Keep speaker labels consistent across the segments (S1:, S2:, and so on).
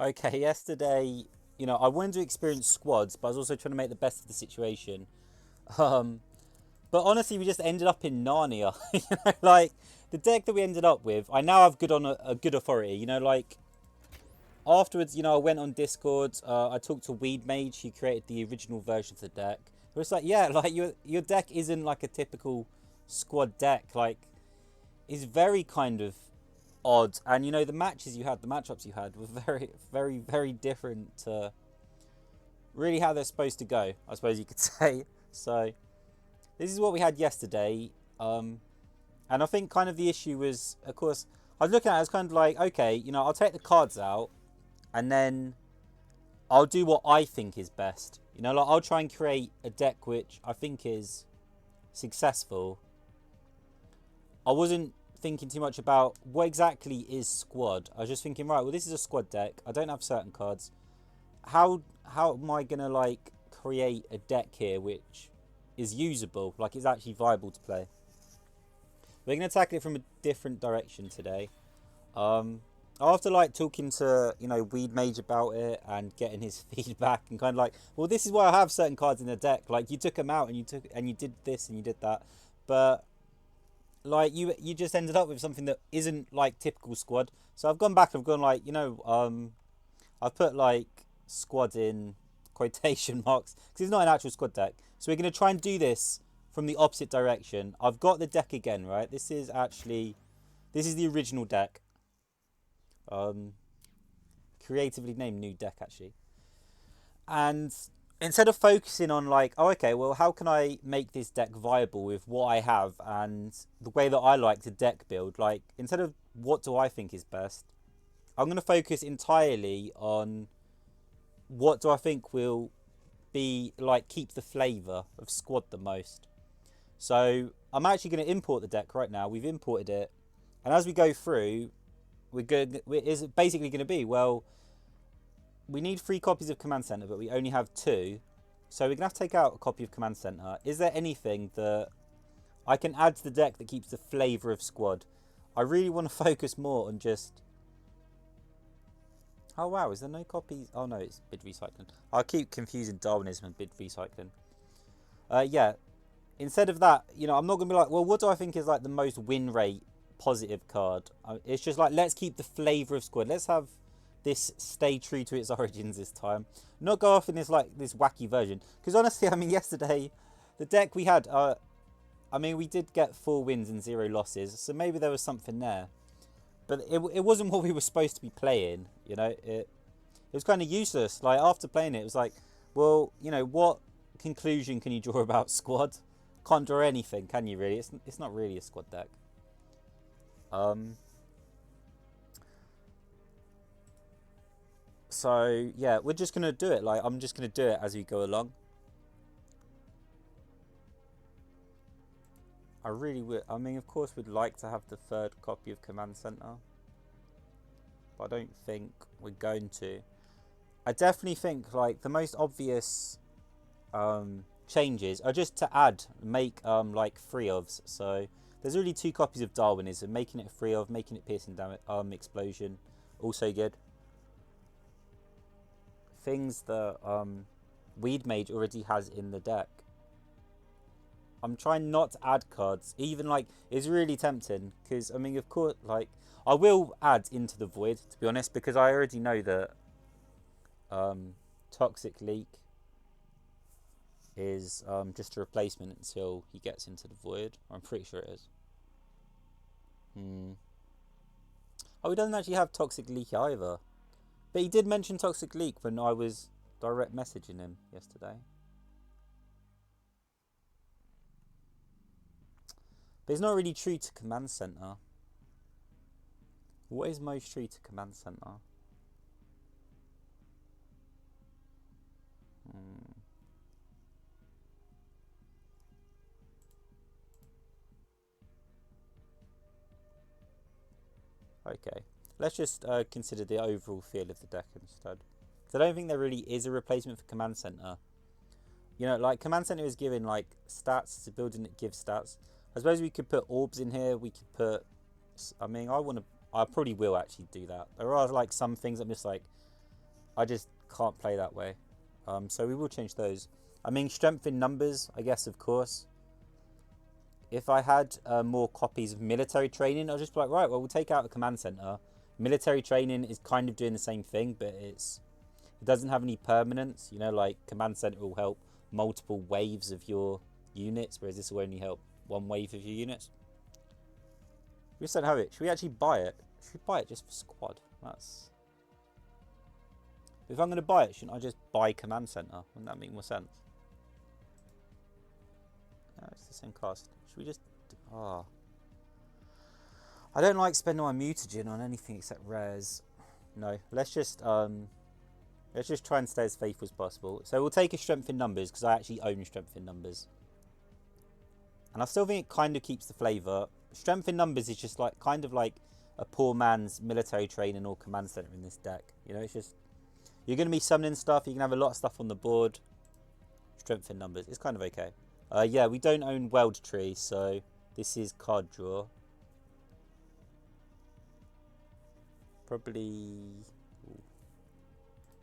S1: Okay, yesterday, I wanted to experience squads, but I was also trying to make the best of the situation. Um, but honestly, we just ended up in Narnia. Like the deck that we ended up with, I now have good on a good authority. Like afterwards, I went on Discord. I talked to Weed Mage. He created the original version of the deck. It was like, yeah, like your deck isn't like a typical squad deck. Like it's very kind of odd, and the matches you had, the matchups you had were very, very, very different to really how they're supposed to go, I suppose you could say. So this is what we had yesterday, and I think kind of the issue was, of course, I was looking at it as kind of like, okay, I'll take the cards out, and then I'll do what I think is best. Like I'll try and create a deck which I think is successful. I wasn't thinking too much about what exactly is squad. I was just thinking, right, well, this is a squad deck. I don't have certain cards. How am I gonna like create a deck here which is usable, like it's actually viable to play? We're gonna tackle it from a different direction today. After like talking to Weed Mage about it and getting his feedback and kind of like, well, this is why I have certain cards in the deck. Like you took them out and you did this and you did that, but like you just ended up with something that isn't like typical squad. So I've gone back. I've gone like I've put like squad in quotation marks because it's not an actual squad deck. So we're going to try and do this from the opposite direction. I've got the deck again, right? This is the original deck. Um, Creatively named new deck actually. And instead of focusing on like, oh okay, well how can I make this deck viable with what I have and the way that I like to deck build, like instead of what do I think is best, I'm going to focus entirely on what do I think will be like keep the flavour of squad the most. So I'm actually going to import the deck right now. We've imported it, and as we go through, we're good. Is basically going to be, well, we need 3 copies of Command Center, but we only have 2. So we're gonna have to take out a copy of Command Center. Is there anything that I can add to the deck that keeps the flavour of squad? I really want to focus more on just. Oh wow, is there no copies? Oh no, it's bid recycling. I keep confusing Darwinism and bid recycling. Yeah, instead of that, I'm not gonna be like, well, what do I think is like the most win rate positive card? It's just like, let's keep the flavour of squad. Let's have this stay true to its origins this time. Not go off in this wacky version. Because honestly, I mean, yesterday, the deck we had, we did get 4 wins and 0 losses, so maybe there was something there. But it wasn't what we were supposed to be playing. It was kind of useless. Like after playing it, it was like, well, what conclusion can you draw about squad? Can't draw anything, can you? Really, it's not really a squad deck. Um. So yeah, we're just gonna do it. Like I'm just gonna do it as we go along. I really would. I mean, of course, we'd like to have the 3rd copy of Command Center, but I don't think we're going to. I definitely think like the most obvious changes are just to make like 3 ofs. So there's really 2 copies of Darwinism, making it a 3 of, making it piercing damage, explosion, also good. Things that Weed Mage already has in the deck. I'm trying not to add cards, even like it's really tempting because I mean, of course, like I will add Into the Void to be honest because I already know that Toxic Leak is just a replacement until he gets into the Void. I'm pretty sure it is. Hmm. Oh, he doesn't actually have Toxic Leak either, but he did mention Toxic Leak when I was direct messaging him yesterday. But he's not really true to Command Center. What is most true to Command Center? Hmm. Okay. Let's just consider the overall feel of the deck instead. Because I don't think there really is a replacement for Command Center. Like Command Center is giving like stats. It's a building that gives stats. I suppose we could put orbs in here. We could put. I mean, I want to. I probably will actually do that. There are like some things I'm just like. I just can't play that way. So we will change those. I mean, strength in numbers, I guess, of course. If I had more copies of military training, I'll just be like, right, well, we'll take out the command center. Military training is kind of doing the same thing, but it doesn't have any permanence. You know, like command center will help multiple waves of your units, whereas this will only help one wave of your units. We just don't have it. Should we actually buy it? Should we buy it just for squad? That's... If I'm going to buy it, shouldn't I just buy command center? Wouldn't that make more sense? No, it's the same cost. Should we just... Oh. I don't like spending my mutagen on anything except rares. No, let's just try and stay as faithful as possible. So we'll take a strength in numbers because I actually own strength in numbers. And I still think it kind of keeps the flavour. Strength in numbers is just like kind of like a poor man's military training or command center in this deck. You know, it's just... You're going to be summoning stuff. You can have a lot of stuff on the board. Strength in numbers. It's kind of okay. Yeah, we don't own Weld Tree, so this is card draw. Probably... Ooh.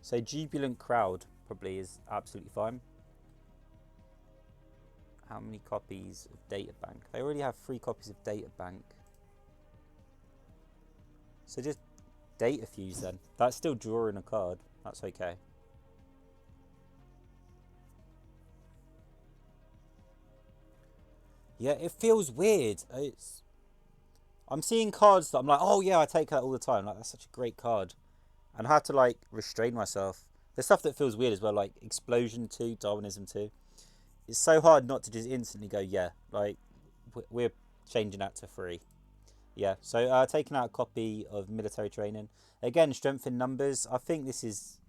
S1: So Jubilant Crowd probably is absolutely fine. How many copies of Data Bank? They already have 3 copies of Data Bank. So just Data Fuse then. That's still drawing a card. That's okay. Yeah, it feels weird. I'm seeing cards that I'm like, oh yeah, I take that all the time. Like, that's such a great card. And I have to like restrain myself. There's stuff that feels weird as well, like Explosion 2, Darwinism 2. It's so hard not to just instantly go, yeah, like we're changing that to 3. Yeah, so taking out a copy of Military Training. Again, strength in numbers. I think this is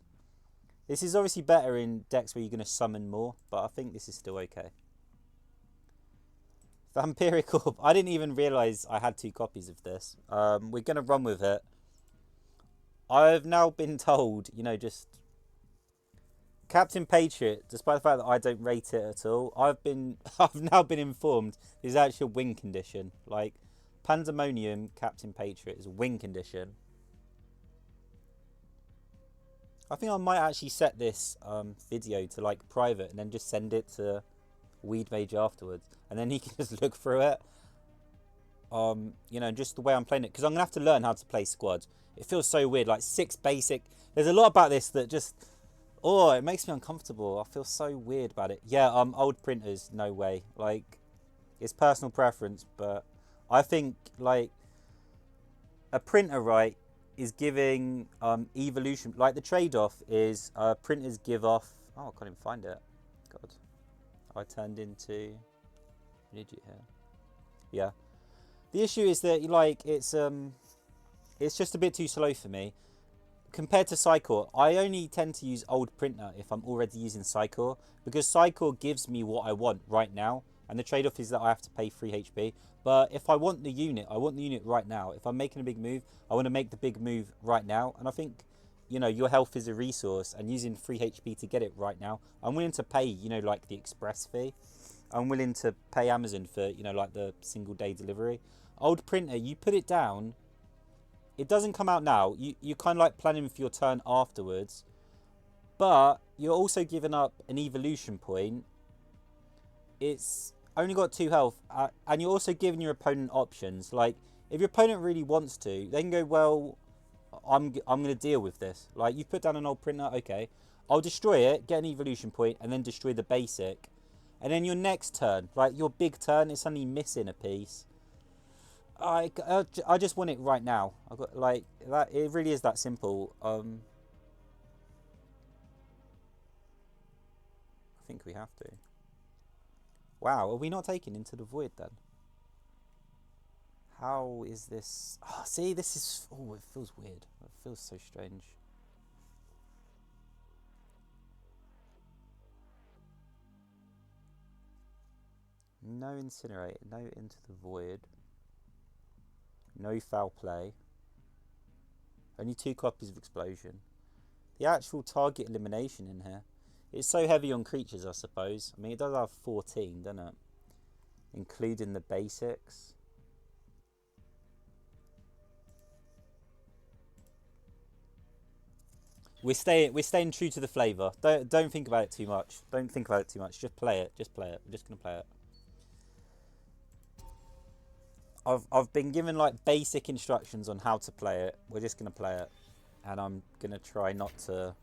S1: obviously better in decks where you're going to summon more, but I think this is still okay. Vampiric Orb. I didn't even realise I had 2 copies of this. We're going to run with it. I've now been told, you know, just... Captain Patriot, despite the fact that I don't rate it at all, I've now been informed there's actually a win condition. Like, Pandemonium Captain Patriot is a win condition. I think I might actually set this video to like private and then just send it to Weed Mage afterwards, and then he can just look through it. You know, just the way I'm playing it, because I'm gonna have to learn how to play squad. It feels so weird, like 6 basic. There's a lot about this that just, oh, it makes me uncomfortable. I feel so weird about it. Yeah, old printers, no way. Like, it's personal preference, but I think like a printer, right, is giving evolution. Like the trade-off is printers give off. Oh, I can't even find it. God, I turned into an idiot here. Yeah, the issue is that like it's just a bit too slow for me compared to Psycore. I only tend to use old printer if I'm already using Psycore, because Psycore gives me what I want right now, and the trade-off is that I have to pay 3 HP. But if I want the unit, I want the unit right now. If I'm making a big move, I want to make the big move right now. And I think, you know, your health is a resource, and using 3 HP to get it right now, I'm willing to pay, you know, like the express fee. I'm willing to pay Amazon for, you know, like the single day delivery. Old printer, you put it down, it doesn't come out now. You're kind of like planning for your turn afterwards. But you're also giving up an evolution point. It's only got 2 health, and you're also giving your opponent options. Like, if your opponent really wants to, they can go, well, I'm going to deal with this. Like, you put down an old printer, okay, I'll destroy it, get an evolution point, and then destroy the basic. And then your next turn, like your big turn, is suddenly missing a piece. I just want it right now. I've got like that. It really is that simple. I think we have to. Wow, are we not taking Into the Void then? How is this? Oh, see, this is... Oh, it feels weird. It feels so strange. No Incinerate, no Into the Void. No Foul Play. Only 2 copies of Explosion. The actual target elimination in here. It's so heavy on creatures, I suppose. I mean, it does have 14, doesn't it? Including the basics. We're staying true to the flavour. Don't think about it too much. Don't think about it too much. Just play it. Just play it. We're just gonna play it. I've been given like basic instructions on how to play it. We're just gonna play it, and I'm gonna try not to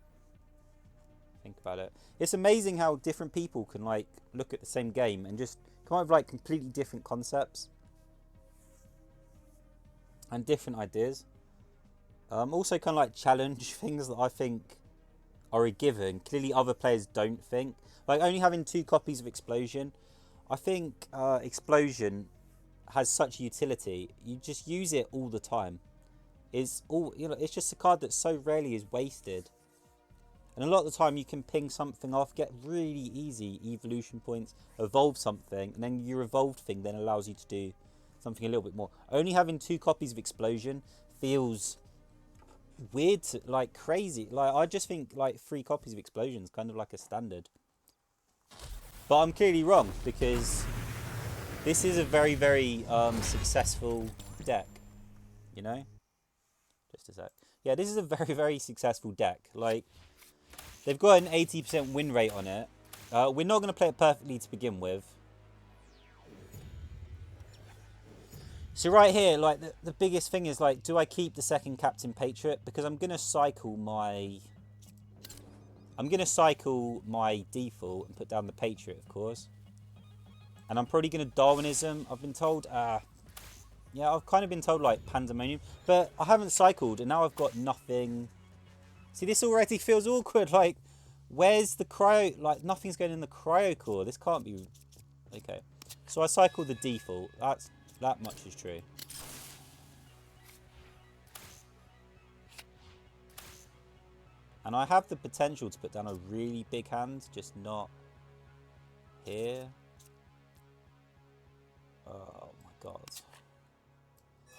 S1: think about it. It's amazing how different people can like look at the same game and just come up with like completely different concepts and different ideas. Also kind of like challenge things that I think are a given. Clearly other players don't think. Like only having 2 copies of Explosion. I think Explosion has such utility. You just use it all the time. It's all, you know, it's just a card that so rarely is wasted. And a lot of the time you can ping something off, get really easy evolution points, evolve something, and then your evolved thing then allows you to do something a little bit more. Only having 2 copies of Explosion feels weird, like crazy. Like I just think like 3 copies of Explosion is kind of like a standard. But I'm clearly wrong because this is a very, very successful deck, you know? Just a sec. Yeah, this is a very, very successful deck. Like, they've got an 80% win rate on it. We're not going to play it perfectly to begin with. So right here, like, the biggest thing is, like, do I keep the second Captain Patriot? Because I'm going to cycle my... default and put down the Patriot, of course. And I'm probably going to Darwinism. I've been told, yeah, I've kind of been told like Pandemonium. But I haven't cycled and now I've got nothing. See, this already feels awkward. Like, where's the cryo? Like, nothing's going in the cryo core. This can't be. Okay. So I cycled the default. That much is true. And I have the potential to put down a really big hand, just not here. Oh my god.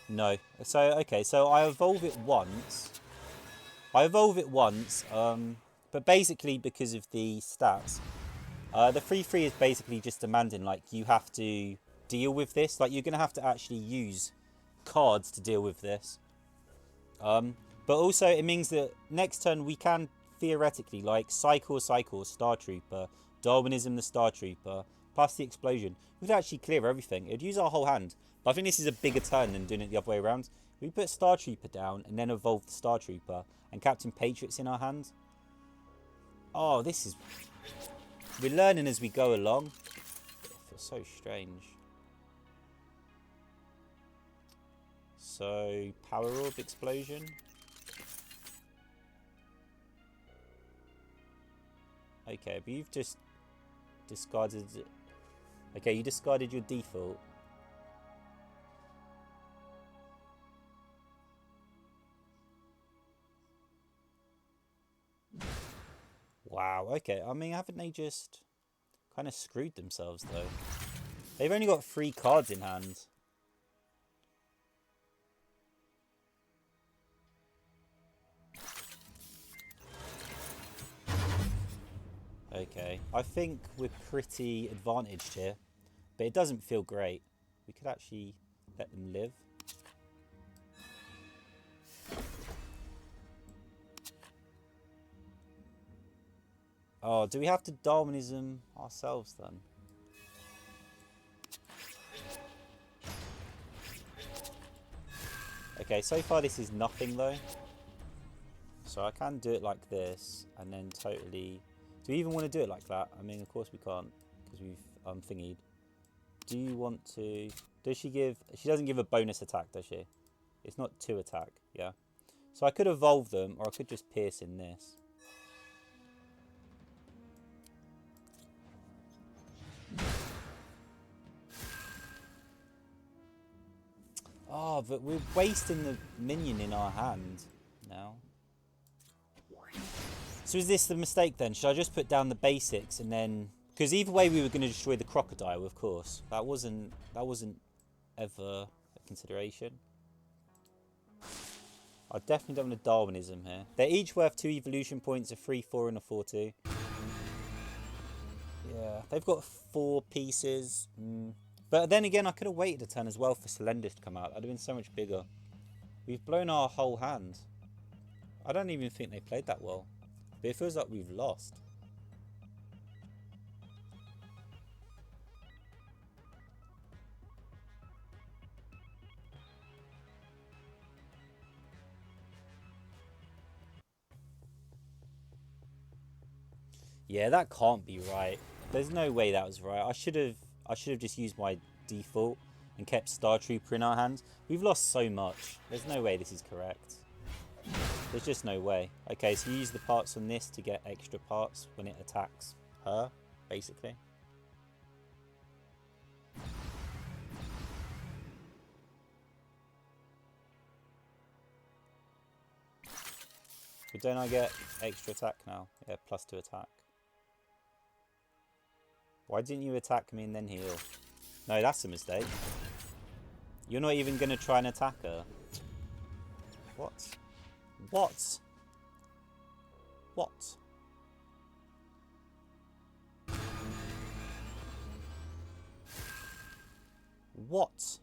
S1: No. So, okay, so I evolve it once. But basically because of the stats. The 3/3 is basically just demanding, like, you have to deal with this. Like, you're going to have to actually use cards to deal with this. But also, it means that next turn we can theoretically, like, Cycle, Star Trooper, Darwinism the Star Trooper, plus the Explosion. We could actually clear everything. It would use our whole hand. But I think this is a bigger turn than doing it the other way around. We put Star Trooper down and then evolve the Star Trooper and Captain Patriot's in our hand. Oh, this is... We're learning as we go along. It feels so strange. So, Power Orb Explosion. Okay, but you've just discarded... Okay, you discarded your default. Wow, okay. I mean, haven't they just kind of screwed themselves, though? They've only got 3 cards in hand. Okay, I think we're pretty advantaged here. But it doesn't feel great. We could actually let them live. Oh, do we have to Darwinism ourselves then? Okay, so far this is nothing though. So I can do it like this and then totally... Do we even want to do it like that? I mean, of course we can't because we've thingied. Do you want to... Does she give... She doesn't give a bonus attack, does she? It's not 2 attack, yeah. So I could evolve them or I could just pierce in this. Oh, but we're wasting the minion in our hand now. So is this the mistake then? Should I just put down the basics and then... Because either way we were going to destroy the crocodile, of course. That wasn't ever a consideration. I definitely don't want a Darwinism here. They're each worth 2 evolution points, a 3/4 and a 4/2. Yeah, they've got 4 pieces. But then again, I could have waited a turn as well for Celendis to come out. That'd have been so much bigger. We've blown our whole hand. I don't even think they played that well. But it feels like we've lost. Yeah, that can't be right. There's no way that was right. I should have just used my default and kept Star Trooper in our hands. We've lost so much. There's no way this is correct. There's just no way. Okay, so you use the parts on this to get extra parts when it attacks her, basically. But don't I get extra attack now? Yeah, +2 attack. Why didn't you attack me and then heal? No, that's a mistake. You're not even going to try and attack her. What? What? What? What?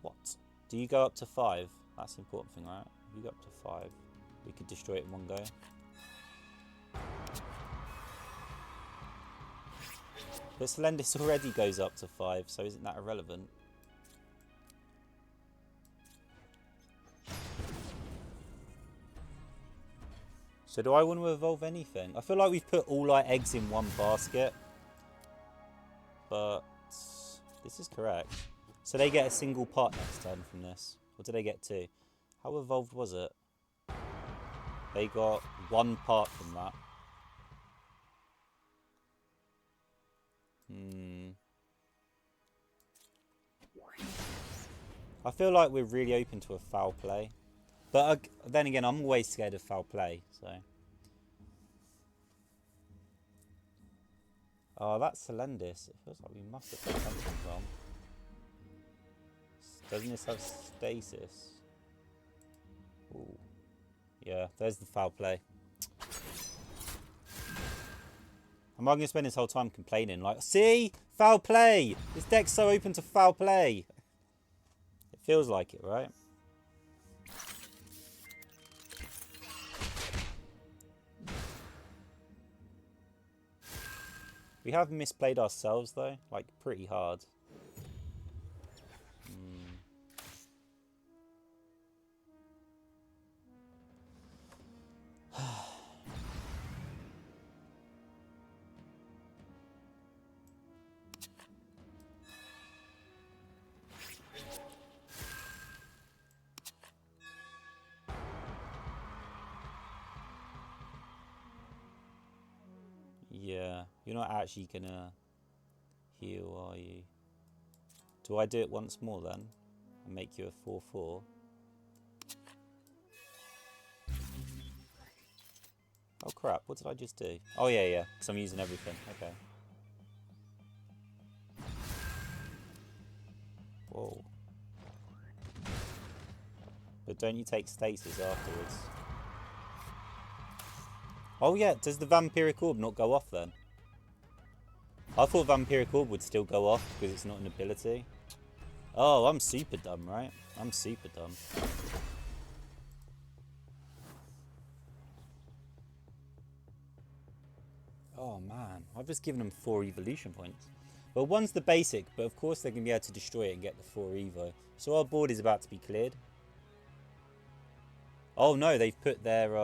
S1: What? Do you go up to 5? That's the important thing, right? If you go up to 5, we could destroy it in one go. But Slendis already goes up to 5, so isn't that irrelevant? So do I want to evolve anything? I feel like we've put all our eggs in one basket. But this is correct. So they get a single part next turn from this. Or do they get 2? How evolved was it? They got 1 part from that. I feel like we're really open to a foul play. But then again, I'm always scared of foul play, so... Oh, that's Selendis. It feels like we must have done something wrong. Doesn't this have stasis? Ooh. Yeah, there's the foul play. I'm not going to spend this whole time complaining. Like, see? Foul play! This deck's so open to foul play. It feels like it, right? We have misplayed ourselves, though. Like, pretty hard. Yeah, you're not actually gonna heal, are you? Do I do it once more then? And make you a 4/4? Oh crap, what did I just do? Oh yeah, because I'm using everything. Okay. Whoa. But don't you take stasis afterwards? Oh yeah, does the Vampiric Orb not go off then? I thought Vampiric Orb would still go off because it's not an ability. Oh, I'm super dumb, right? I'm super dumb. Oh man, I've just given them 4 evolution points. Well, one's the basic, but of course they're going to be able to destroy it and get the 4 evo. So our board is about to be cleared. Oh no, they've put their...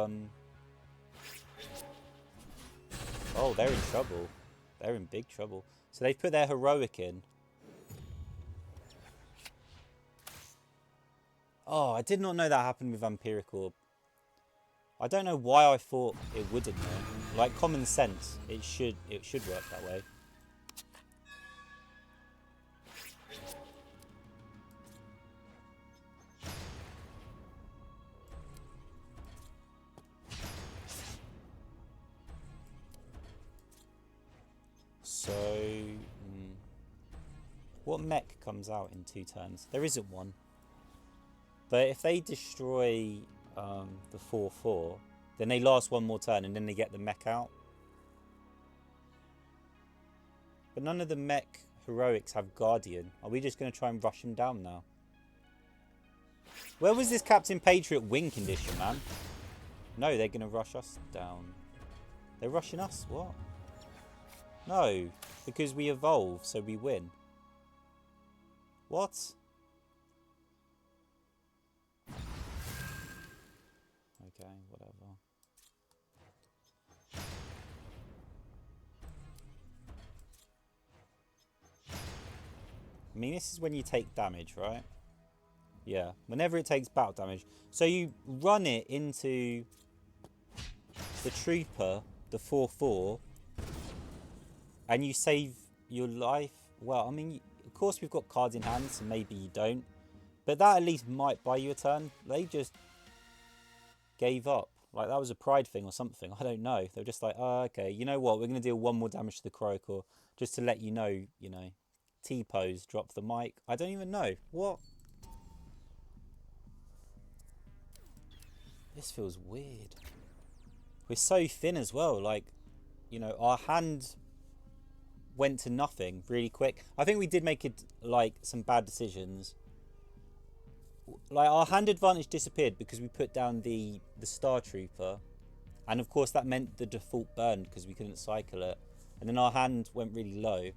S1: Oh, they're in trouble. They're in big trouble. So they've put their heroic in. Oh, I did not know that happened with Vampiric Orb. I don't know why I thought it wouldn't though. Like common sense, it should work that way. So, what mech comes out in 2 turns? There isn't one. But if they destroy the 4/4, then they last 1 more turn and then they get the mech out. But none of the mech heroics have Guardian. Are we just going to try and rush them down now? Where was this Captain Patriot win condition, man? No, they're going to rush us down. They're rushing us? What? No, because we evolve, so we win. What? Okay, whatever. I mean, this is when you take damage, right? Yeah, whenever it takes battle damage. So you run it into the trooper, the 4/4, and you save your life. Well, I mean, of course we've got cards in hand, so maybe you don't. But that at least might buy you a turn. They just gave up. Like, that was a pride thing or something. I don't know. They were just like, oh, okay, you know what? We're going to deal 1 more damage to the Croaker just to let you know, T-pose, drop the mic. I don't even know. What? This feels weird. We're so thin as well. Like, our hand went to nothing really quick. I think we did make it, like, some bad decisions. Like, our hand advantage disappeared because we put down the Star Trooper. And, of course, that meant the default burned because we couldn't cycle it. And then our hand went really low.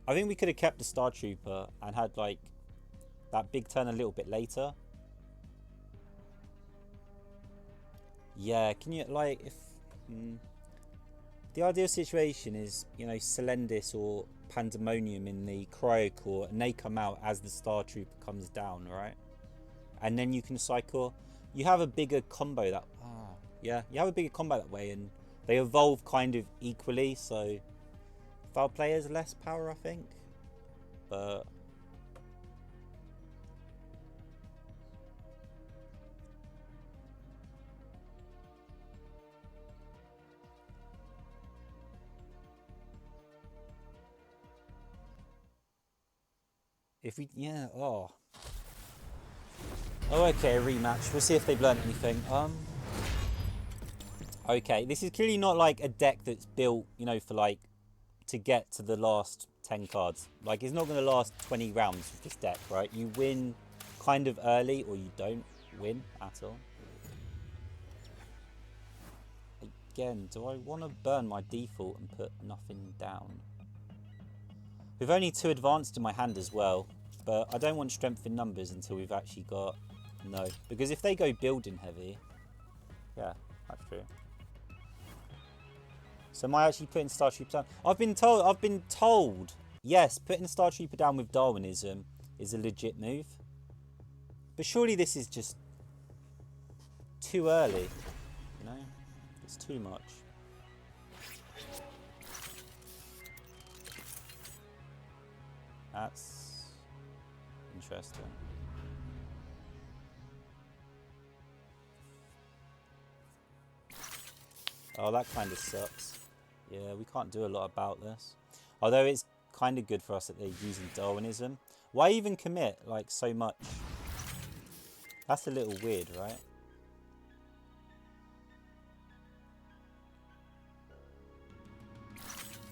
S1: I think we could have kept the Star Trooper and had, like, that big turn a little bit later. Yeah, can you, like, if... the ideal situation is, Selendis or Pandemonium in the Cryocore, and they come out as the Star Trooper comes down, right? And then you can cycle. You have a bigger combo that... yeah, you have a bigger combo that way, and they evolve kind of equally, so... Foul players less power, I think. But... if we... yeah, oh, okay, a rematch. We'll see if they've learned anything. Okay, this is clearly not like a deck that's built, for like... to get to the last 10 cards. Like, it's not going to last 20 rounds with this deck, right? You win kind of early, or you don't win at all. Again, do I want to burn my default and put nothing down? We've only 2 advanced in my hand as well, but I don't want strength in numbers until we've actually got... no. Because if they go building heavy... yeah, that's true. So am I actually putting Star Trooper down? I've been told, yes, putting Star Trooper down with Darwinism is a legit move. But surely this is just too early, It's too much. That's interesting. Oh, that kind of sucks. Yeah, we can't do a lot about this. Although it's kind of good for us that they're using Darwinism. Why even commit, like, so much? That's a little weird, right?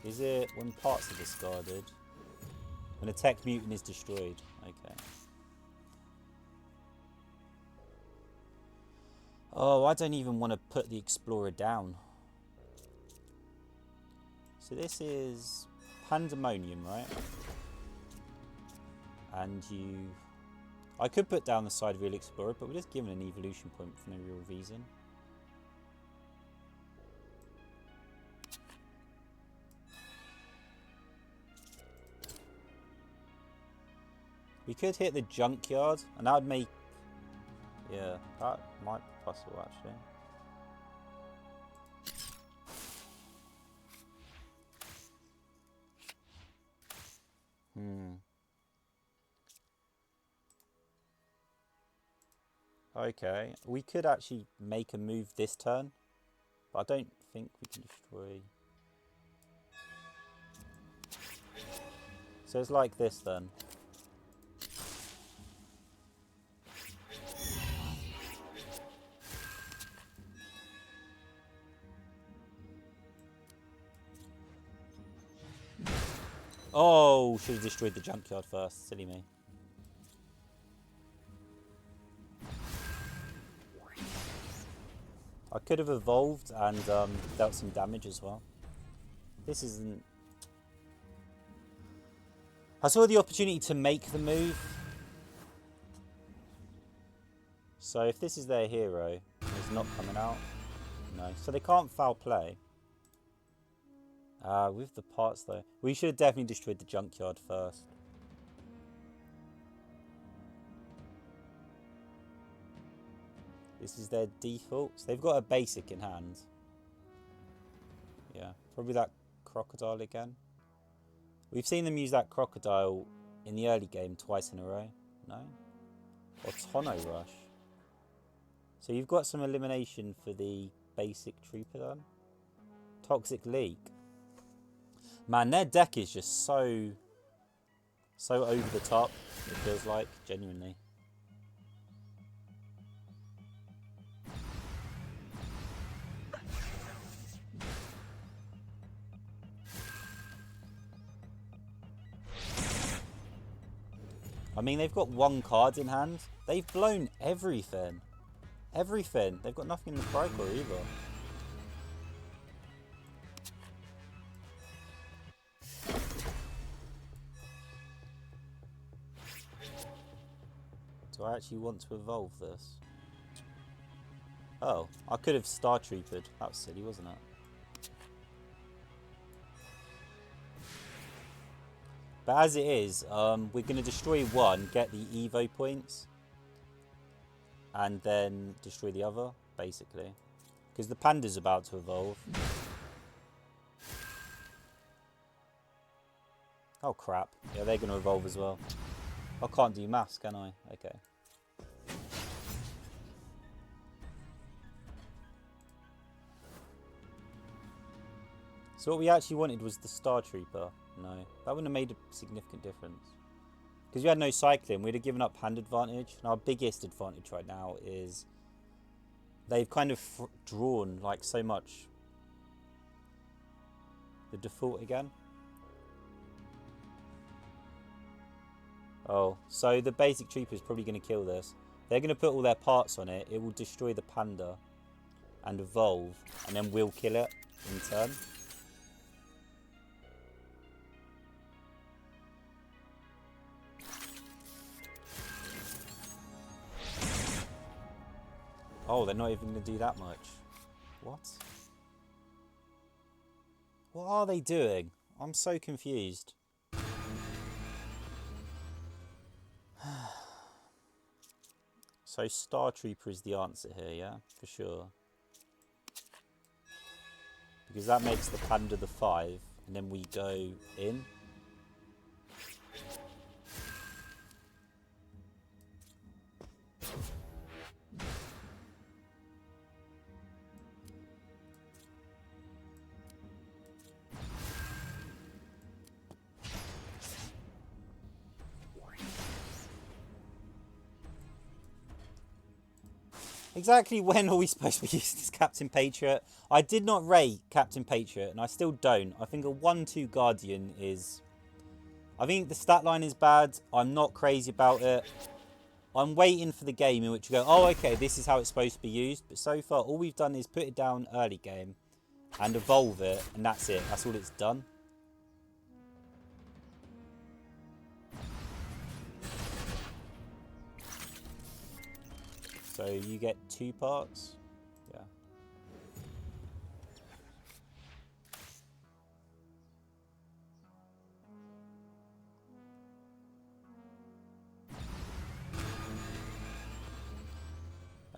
S1: Is it when parts are discarded? When a tech mutant is destroyed. Okay. Oh, I don't even want to put the Explorer down. So this is Pandemonium, right? And you... I could put down the Sidereal Explorer, but we're just given an evolution point for no real reason. We could hit the Junkyard, and that would make... yeah, that might be possible, actually. Okay, we could actually make a move this turn, but I don't think we can destroy... so it's like this then. Oh, should have destroyed the Junkyard first. Silly me. I could have evolved and dealt some damage as well. This isn't... I saw the opportunity to make the move. So if this is their hero, it's not coming out. No, so they can't foul play. With the parts though. We should have definitely destroyed the junkyard first. This is their default. So they've got a basic in hand. Yeah, probably that crocodile again. We've seen them use that crocodile in the early game twice in a row. No? Or Tono Rush. So you've got some elimination for the basic trooper then. Toxic Leak. Man, their deck is just so over the top, it feels like, genuinely. I mean, they've got one card in hand. They've blown everything. Everything. They've got nothing in the Cricor either. Do I actually want to evolve this? Oh, I could have Star Troopered. That was silly, wasn't it? But as it is, we're going to destroy one, get the Evo points, and then destroy the other, basically. Because the Panda's about to evolve. Oh crap. Yeah, they're going to evolve as well. I can't do maths, can I? Okay. So what we actually wanted was the Star Trooper. No, that wouldn't have made a significant difference. Because we had no cycling, we'd have given up hand advantage. And our biggest advantage right now is they've kind of drawn like so much. The default again. Oh, so the basic trooper is probably going to kill this. They're going to put all their parts on it. It will destroy the panda and evolve, and then we'll kill it in turn. Oh, they're not even going to do that much. What? What are they doing? I'm so confused. So Star Trooper is the answer here, yeah? For sure. Because that makes the panda the 5, and then we go in. Exactly when are we supposed to be using this Captain Patriot? I did not rate Captain Patriot, and I still don't. I think a 1-2 Guardian is... I think the stat line is bad. I'm not crazy about it. I'm waiting for the game in which you go, oh, okay, this is how it's supposed to be used. But so far, all we've done is put it down early game and evolve it, and that's it. That's all it's done. So you get 2 parts. Yeah.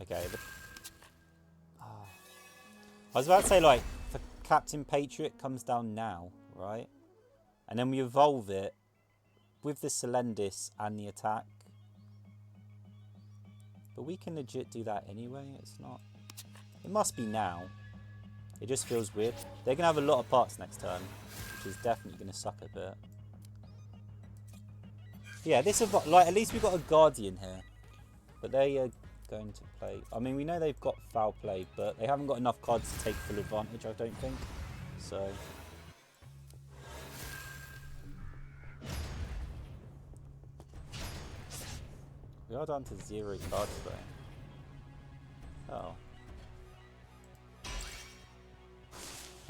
S1: Okay. I was about to say, like, for Captain Patriot comes down now, right? And then we evolve it with the Celendis and the attack. But we can legit do that anyway. It's not... It must be now. It just feels weird. They're going to have a lot of parts next turn, which is definitely going to suck a bit. Yeah, this is like, at least we've got a Guardian here. But they are going to play... I mean, we know they've got foul play, but they haven't got enough cards to take full advantage, I don't think. So... We are down to 0 cards though. Oh.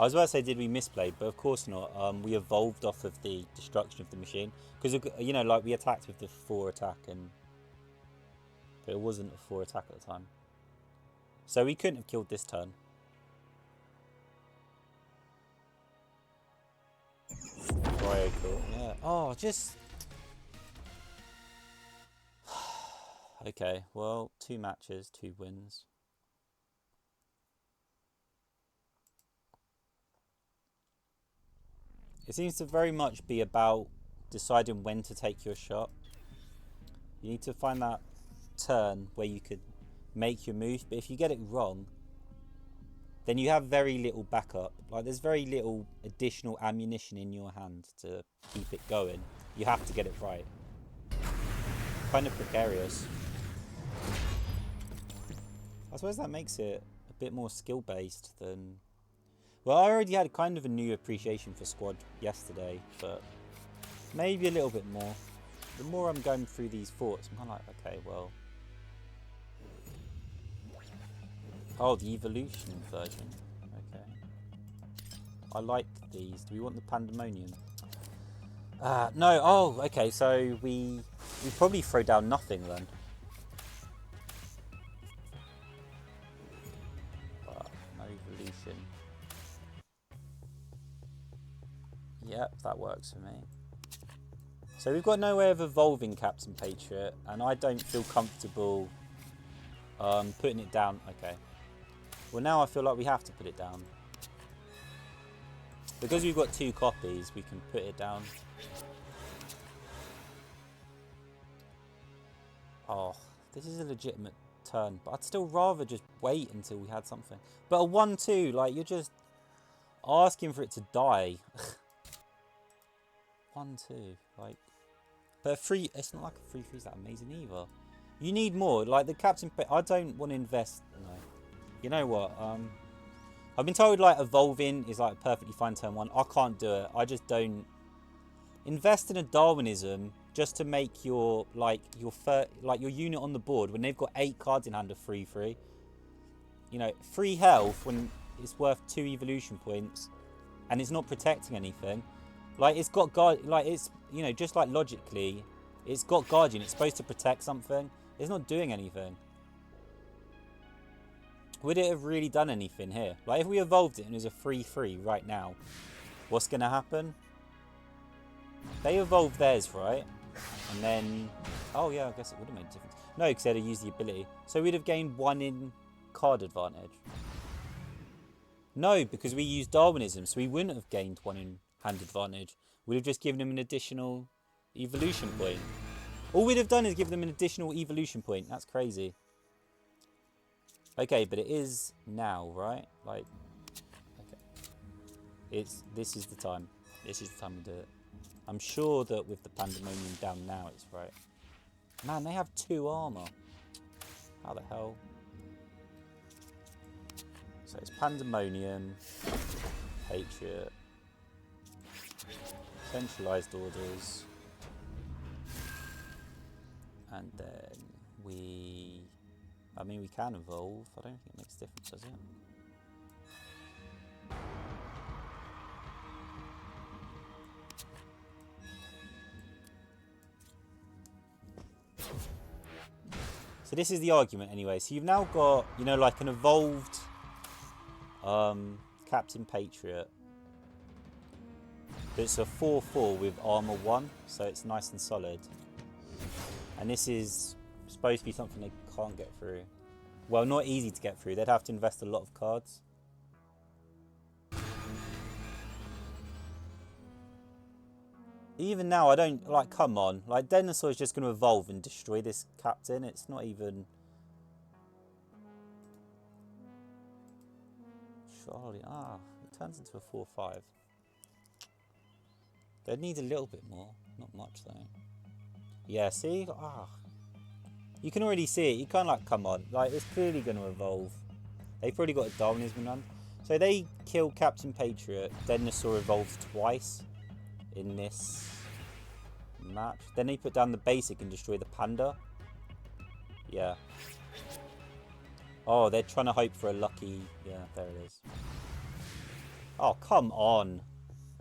S1: I was about to say, did we misplay? But of course not. We evolved off of the destruction of the machine. Because, you know, like we attacked with the 4 attack, and but it wasn't a 4 attack at the time. So we couldn't have killed this turn. Cryo-cool. Yeah. Oh, just... Okay, well, 2 matches, 2 wins. It seems to very much be about deciding when to take your shot. You need to find that turn where you could make your move, but if you get it wrong, then you have very little backup. Like, there's very little additional ammunition in your hand to keep it going. You have to get it right. Kind of precarious. I suppose that makes it a bit more skill-based than... Well, I already had kind of a new appreciation for squad yesterday, but maybe a little bit more. The more I'm going through these forts, I'm kind of like, okay, well... Oh, the evolution version. Okay. I like these. Do we want the pandemonium? No. Oh, okay, so we probably throw down nothing then. No evolution. Yep, that works for me. So we've got no way of evolving Captain Patriot, and I don't feel comfortable putting it down. Okay. Well, now I feel like we have to put it down. Because we've got 2 copies, we can put it down. Oh, this is a legitimate turn, but I'd still rather just wait until we had something. But a 1-2, like, you're just asking for it to die. 1-2, like... But a 3, it's not like a 3-3 is that amazing either. You need more, like the Captain... I don't want to invest... No. You know what, I've been told like evolving is like perfectly fine turn 1. I can't do it. I just don't invest in a Darwinism just to make your your unit on the board when they've got 8 cards in hand of 3/3. You know, 3 health when it's worth 2 evolution points and it's not protecting anything. Like it's got guard, like it's, you know, just like logically, it's got Guardian. It's supposed to protect something. It's not doing anything. Would it have really done anything here? Like, if we evolved it and it was a 3-3 right now, what's going to happen? They evolved theirs, right? And then... Oh, yeah, I guess it would have made a difference. No, because they'd have used the ability. So we'd have gained 1 in card advantage. No, because we used Darwinism, so we wouldn't have gained 1 in hand advantage. We'd have just given them an additional evolution point. All we'd have done is give them an additional evolution point. That's crazy. Okay, but it is now, right? Like, okay. This is the time. This is the time to do it. I'm sure that with the pandemonium down now, it's right. Man, they have 2 armor. How the hell? So it's pandemonium, Patriot, centralized orders, and then we... I mean, we can evolve. I don't think it makes a difference, does it? So this is the argument anyway. So you've now got, you know, like an evolved Captain Patriot. But it's a 4/4 with armor 1, so it's nice and solid. And this is supposed to be something they can't get through. Well, not easy to get through. They'd have to invest a lot of cards. Even now, I don't... Like, come on. Like, Dinosaur is just going to evolve and destroy this captain. It's not even... Surely... Ah, it turns into a 4/5. They'd need a little bit more. Not much, though. Yeah, see? Ah... You can already see it. You can't, like, come on. Like, it's clearly going to evolve. They've probably got a Darwinism run. So they kill Captain Patriot. Dinosaur evolves twice in this match. Then they put down the basic and destroy the panda. Yeah. Oh, they're trying to hope for a lucky... Yeah, there it is. Oh, come on.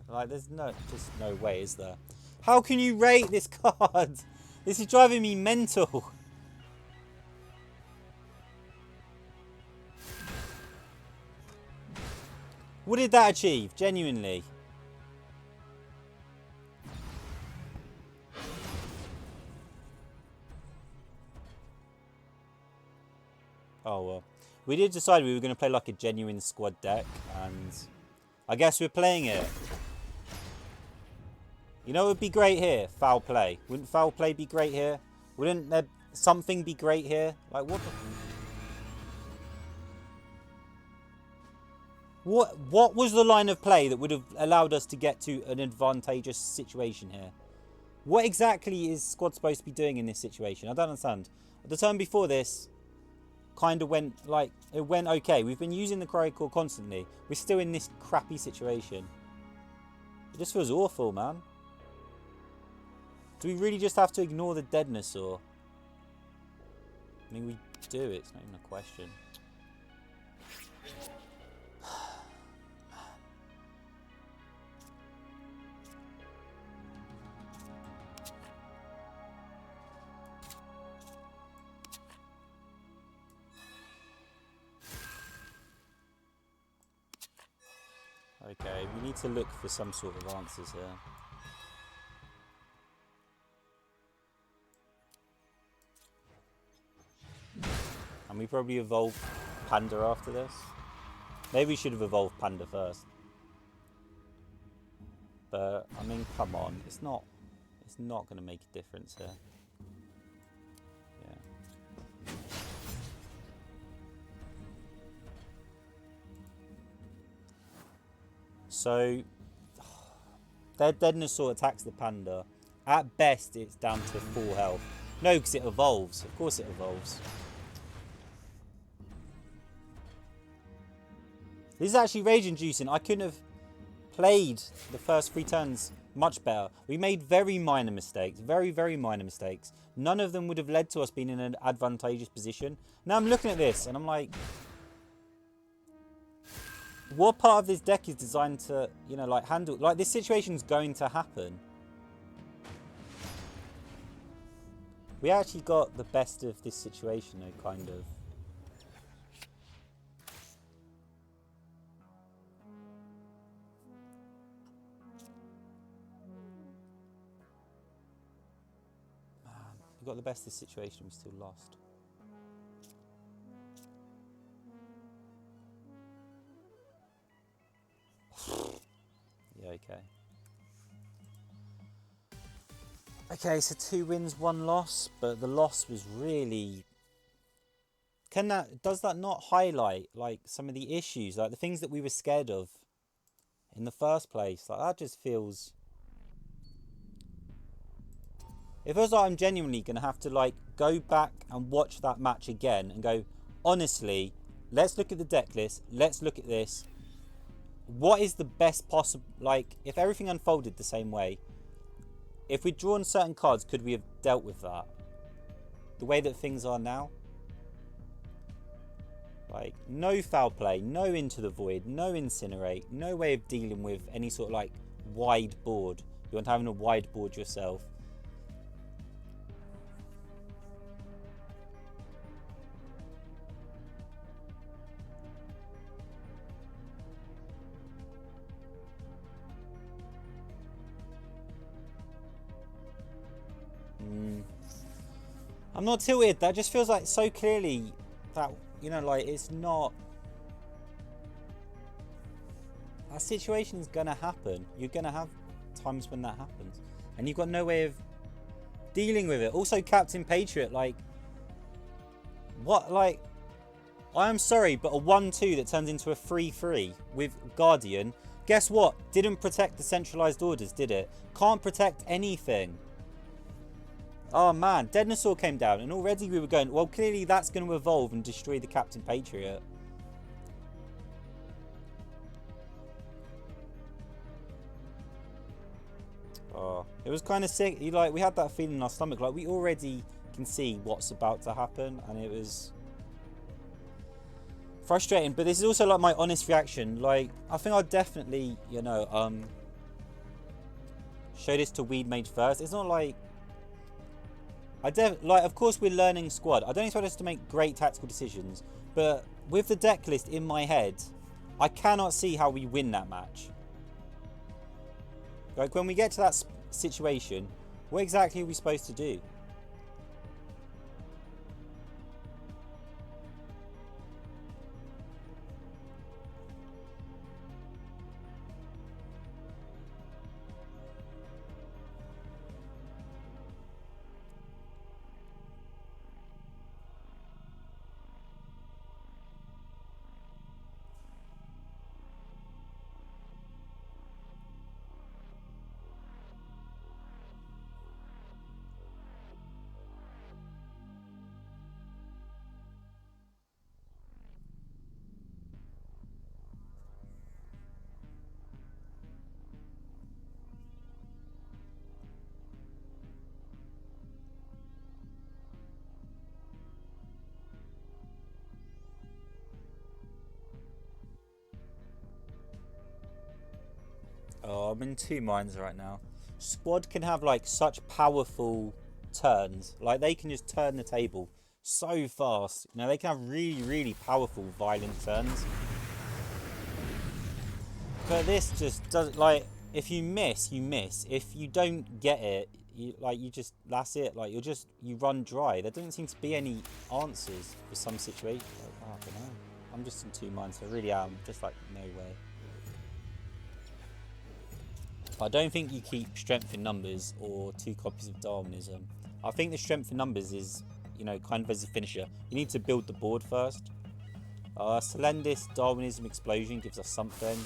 S1: Like, there's just no way, is there? How can you rate this card? This is driving me mental. What did that achieve? Genuinely. Oh, well. We did decide we were going to play like a genuine squad deck, and I guess we're playing it. You know what would be great here? Foul play. Wouldn't foul play be great here? Wouldn't there something be great here? Like, what the... What was the line of play that would have allowed us to get to an advantageous situation here? What exactly is squad supposed to be doing in this situation? I don't understand. The turn before this kind of went, like, it went okay. We've been using the Quarry Core constantly. We're still in this crappy situation. It just feels awful, man. Do we really just have to ignore the deadness, or... I mean, we do. It's not even a question. Okay, we need to look for some sort of answers here. And we probably evolved Panda after this. Maybe we should have evolved Panda first. But, I mean, come on. It's not going to make a difference here. Yeah. So, their Deadnosaur attacks the Panda. At best, it's down to full health. No, because it evolves. Of course it evolves. This is actually rage-inducing. I couldn't have played the first 3 turns much better. We made very minor mistakes. Very, very minor mistakes. None of them would have led to us being in an advantageous position. Now I'm looking at this and I'm like... What part of this deck is designed to, you know, like, handle... Like, this situation's going to happen. We actually got the best of this situation, though, kind of. We got the best of this situation, we still lost. Yeah, okay. Okay, so 2 wins, 1 loss, but the loss was really... Does that not highlight, like, some of the issues, like the things that we were scared of in the first place? Like, that just feels... It feels like I'm genuinely going to have to, like, go back and watch that match again and go, honestly, let's look at the deck list, let's look at this. What is the best possible, like, if everything unfolded the same way, if we'd drawn certain cards, could we have dealt with that? The way that things are now? Like, no foul play, no Into the Void, no Incinerate, no way of dealing with any sort of, like, wide board. You want having a wide board yourself. I'm not tilted. That just feels like so clearly that, you know, like, it's not... That situation's gonna happen. You're gonna have times when that happens. And you've got no way of dealing with it. Also, Captain Patriot, like... What, like... I am sorry, but a 1-2 that turns into a 3-3 with Guardian, guess what? Didn't protect the centralized orders, did it? Can't protect anything. Oh man, Deadnosaur came down and already we were going, well, clearly that's going to evolve and destroy the Captain Patriot. Oh, it was kind of sick. Like, we had that feeling in our stomach, like we already can see what's about to happen, and it was frustrating, but this is also like my honest reaction. Like, I think I'll definitely, you know, show this to Weedmage first. It's not like like, of course we're learning squad. I don't expect us to make great tactical decisions, but with the deck list in my head, I cannot see how we win that match. Like, when we get to that situation, what exactly are we supposed to do? Oh, I'm in two minds right now. Squad can have like such powerful turns. Like, they can just turn the table so fast. You know, they can have really, really powerful violent turns. But this just doesn't, like, if you miss, you miss. If you don't get it, you just, that's it. Like, you run dry. There doesn't seem to be any answers for some situations. Like, oh, I don't know. I'm just in two minds. I really am. Just like, no way. I don't think you keep strength in numbers or 2 copies of Darwinism. I think the strength in numbers is, you know, kind of as a finisher. You need to build the board first. Selendis, Darwinism, Explosion gives us something.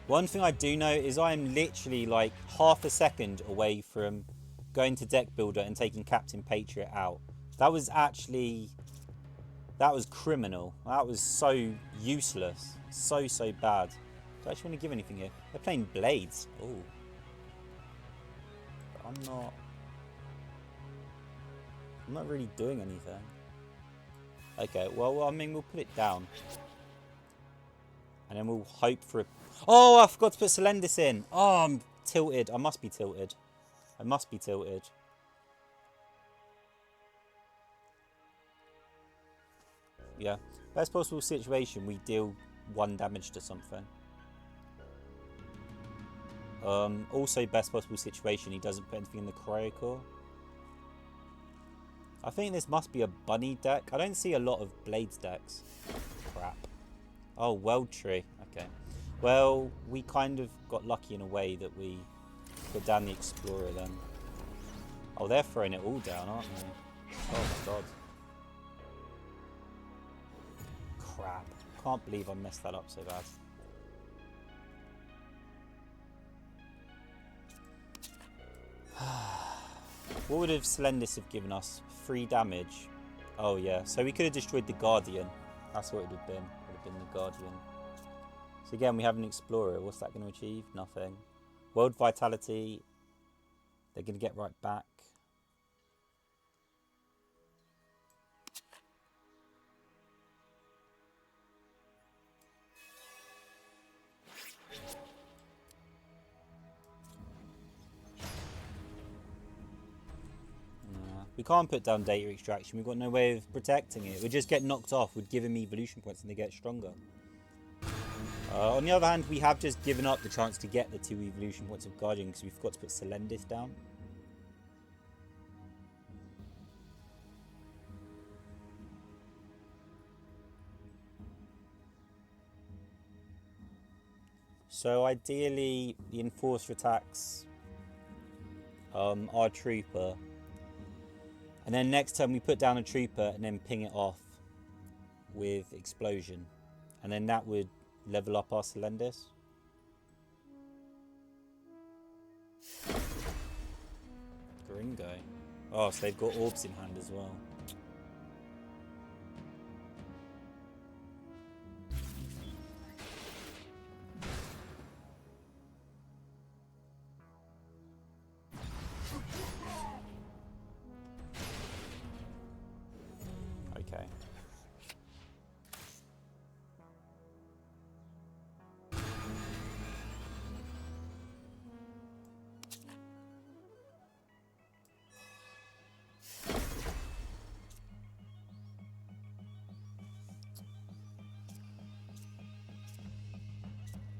S1: One thing I do know is I'm literally like half a second away from going to Deck Builder and taking Captain Patriot out. That was criminal. That was so useless. So bad. Do I actually want to give anything here? They're playing Blades. Oh. I'm not really doing anything. Okay, well, I mean, we'll put it down. And then we'll hope for a... Oh, I forgot to put Selendis in. Oh, I'm tilted. I must be tilted. Yeah. Best possible situation, we deal 1 damage to something. Also, best possible situation, he doesn't put anything in the Cryocore. I think this must be a bunny deck. I don't see a lot of Blades decks. Crap. Oh, World Tree. Okay. Well, we kind of got lucky in a way that we put down the Explorer then. Oh, they're throwing it all down, aren't they? Oh my god. Crap. Can't believe I messed that up so bad. What would have Selendis have given us? 3 damage. Oh yeah, so we could have destroyed the Guardian. That's what it would have been. It would have been the Guardian. So again, we have an Explorer. What's that going to achieve? Nothing. World Vitality. They're going to get right back. We can't put down data extraction. We've got no way of protecting it. We just get knocked off. We'd give him evolution points and they get stronger. On the other hand, we have just given up the chance to get the 2 evolution points of Guardian because we forgot to put Selendis down. So ideally, the Enforcer attacks our Trooper. And then next turn we put down a Trooper and then ping it off with Explosion. And then that would level up our Selendis. Gringo. Oh, so they've got Orbs in hand as well.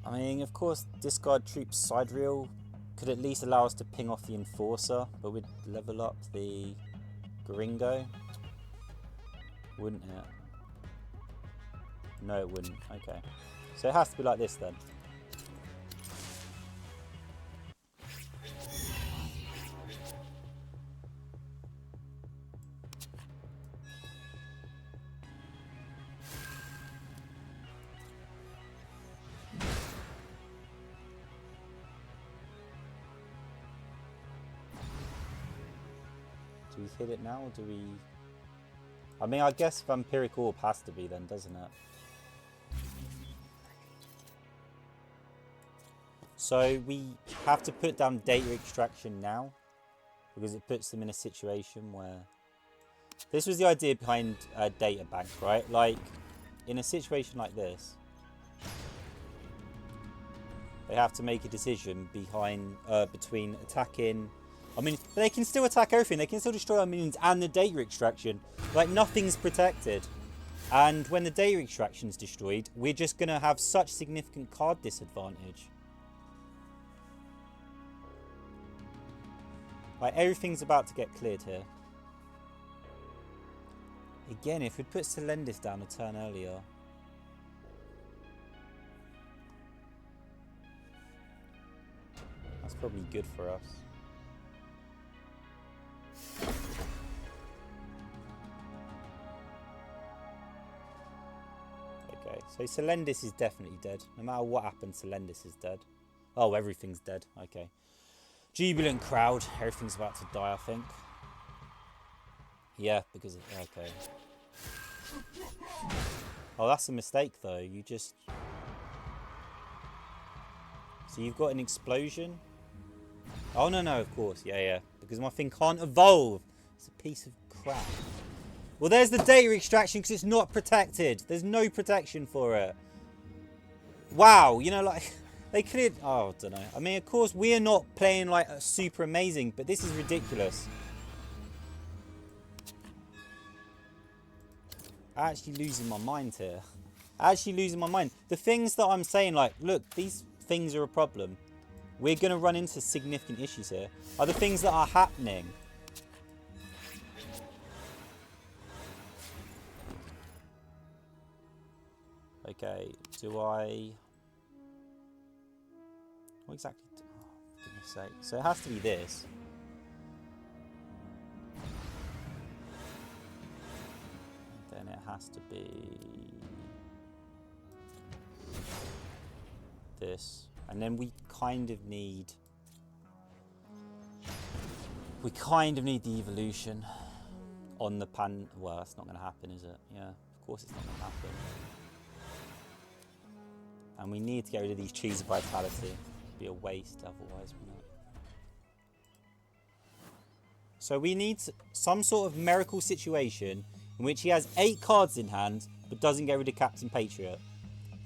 S1: I mean, of course, discard troops side reel could at least allow us to ping off the Enforcer, but we'd level up the Gringo. Wouldn't it? No, it wouldn't. Okay. So it has to be like this then. Do we hit it now, or do we... I mean, I guess Vampiric Orb has to be then, doesn't it? So we have to put down data extraction now, because it puts them in a situation where... This was the idea behind a data bank, right? Like, in a situation like this, they have to make a decision between attacking... I mean, they can still attack everything. They can still destroy our minions and the data extraction. Like, nothing's protected. And when the data extraction is destroyed, we're just going to have such significant card disadvantage. Like, everything's about to get cleared here. Again, if we'd put Selendis down a turn earlier... That's probably good for us. Okay, so Selendis is definitely dead. No matter what happens, Selendis is dead. Oh, everything's dead. Okay. Jubilant crowd. Everything's about to die, I think. Yeah, because... Okay. Oh, that's a mistake, though. You just... So you've got an explosion? Oh, no, of course. Yeah. Because my thing can't evolve. It's a piece of crap. Well, there's the data extraction because it's not protected. There's no protection for it. Wow. You know, like... They cleared... Oh, I don't know. I mean, of course, we are not playing, like, super amazing, but this is ridiculous. I'm actually losing my mind here. The things that I'm saying, like, look, these things are a problem. We're going to run into significant issues here. Are the things that are happening. Okay, do I... What exactly... Oh, for goodness sake. So it has to be this. Then it has to be... this. And then we kind of need... the evolution on the pan... Well, that's not going to happen, is it? Yeah, of course it's not going to happen. And we need to get rid of these trees of vitality. It'd be a waste otherwise, wouldn't it? So we need some sort of miracle situation in which he has 8 cards in hand, but doesn't get rid of Captain Patriot.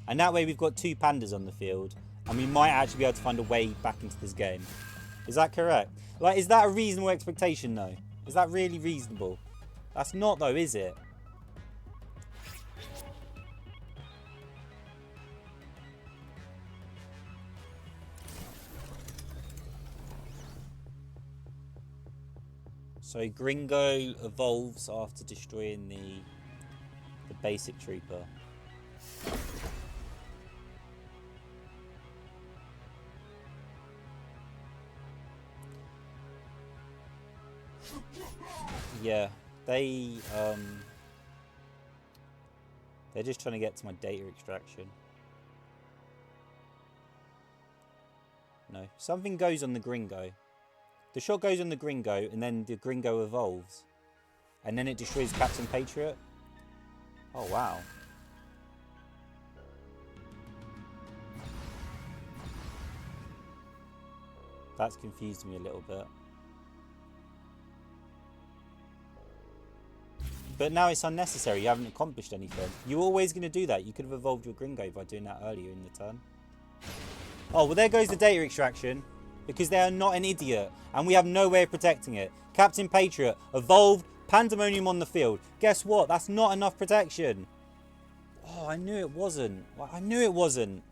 S1: And that way we've got 2 pandas on the field, and we might actually be able to find a way back into this game. Is that correct? Like, is that a reasonable expectation, though? Is that really reasonable? That's not, though, is it? So Gringo evolves after destroying the basic trooper. Yeah, they're just trying to get to my data extraction. No, something goes on the Gringo. The shot goes on the Gringo, and then the Gringo evolves. And then it destroys Captain Patriot. Oh, wow. That's confused me a little bit. But now it's unnecessary. You haven't accomplished anything. You're always going to do that. You could have evolved your Gringo by doing that earlier in the turn. Oh, well, there goes the data extraction. Because they are not an idiot. And we have no way of protecting it. Captain Patriot, evolved, pandemonium on the field. Guess what? That's not enough protection. Oh, I knew it wasn't. I knew it wasn't.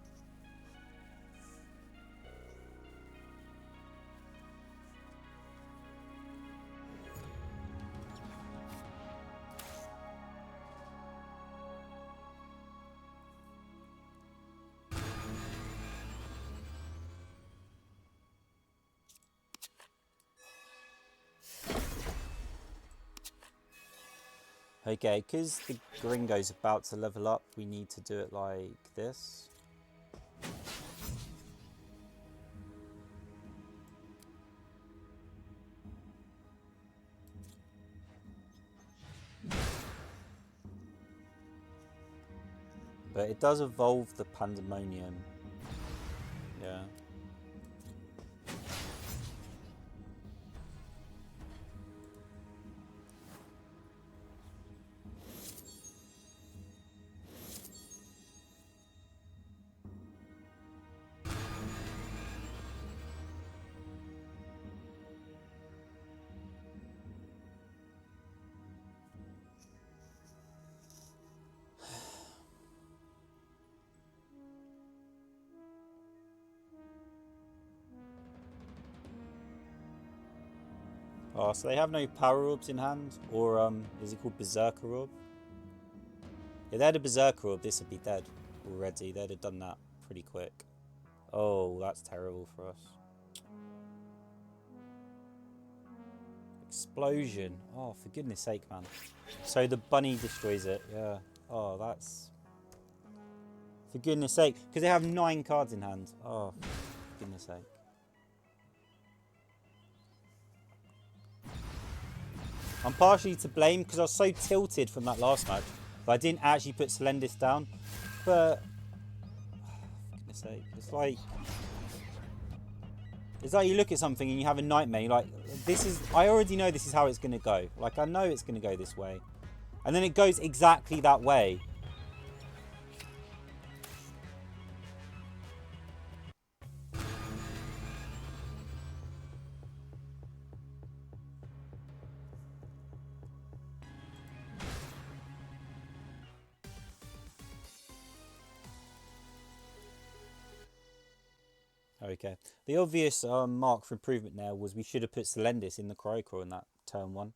S1: Okay, because the Gringo's about to level up, we need to do it like this. But it does evolve the Pandemonium. Yeah. Oh, so they have no power orbs in hand? Or, is it called Berserker Orb? If they had a Berserker Orb, this would be dead already. They'd have done that pretty quick. Oh, that's terrible for us. Explosion. Oh, for goodness sake, man. So the bunny destroys it, yeah. Oh, that's... For goodness sake. Because they have 9 cards in hand. Oh, for goodness sake. I'm partially to blame because I was so tilted from that last match that I didn't actually put Selendis down. But, for goodness sake, it's like you look at something and you have a nightmare. You're like, I already know this is how it's going to go. Like, I know it's going to go this way. And then it goes exactly that way. Okay. The obvious mark for improvement now was we should have put Selendis in the Cryocraw in that turn 1.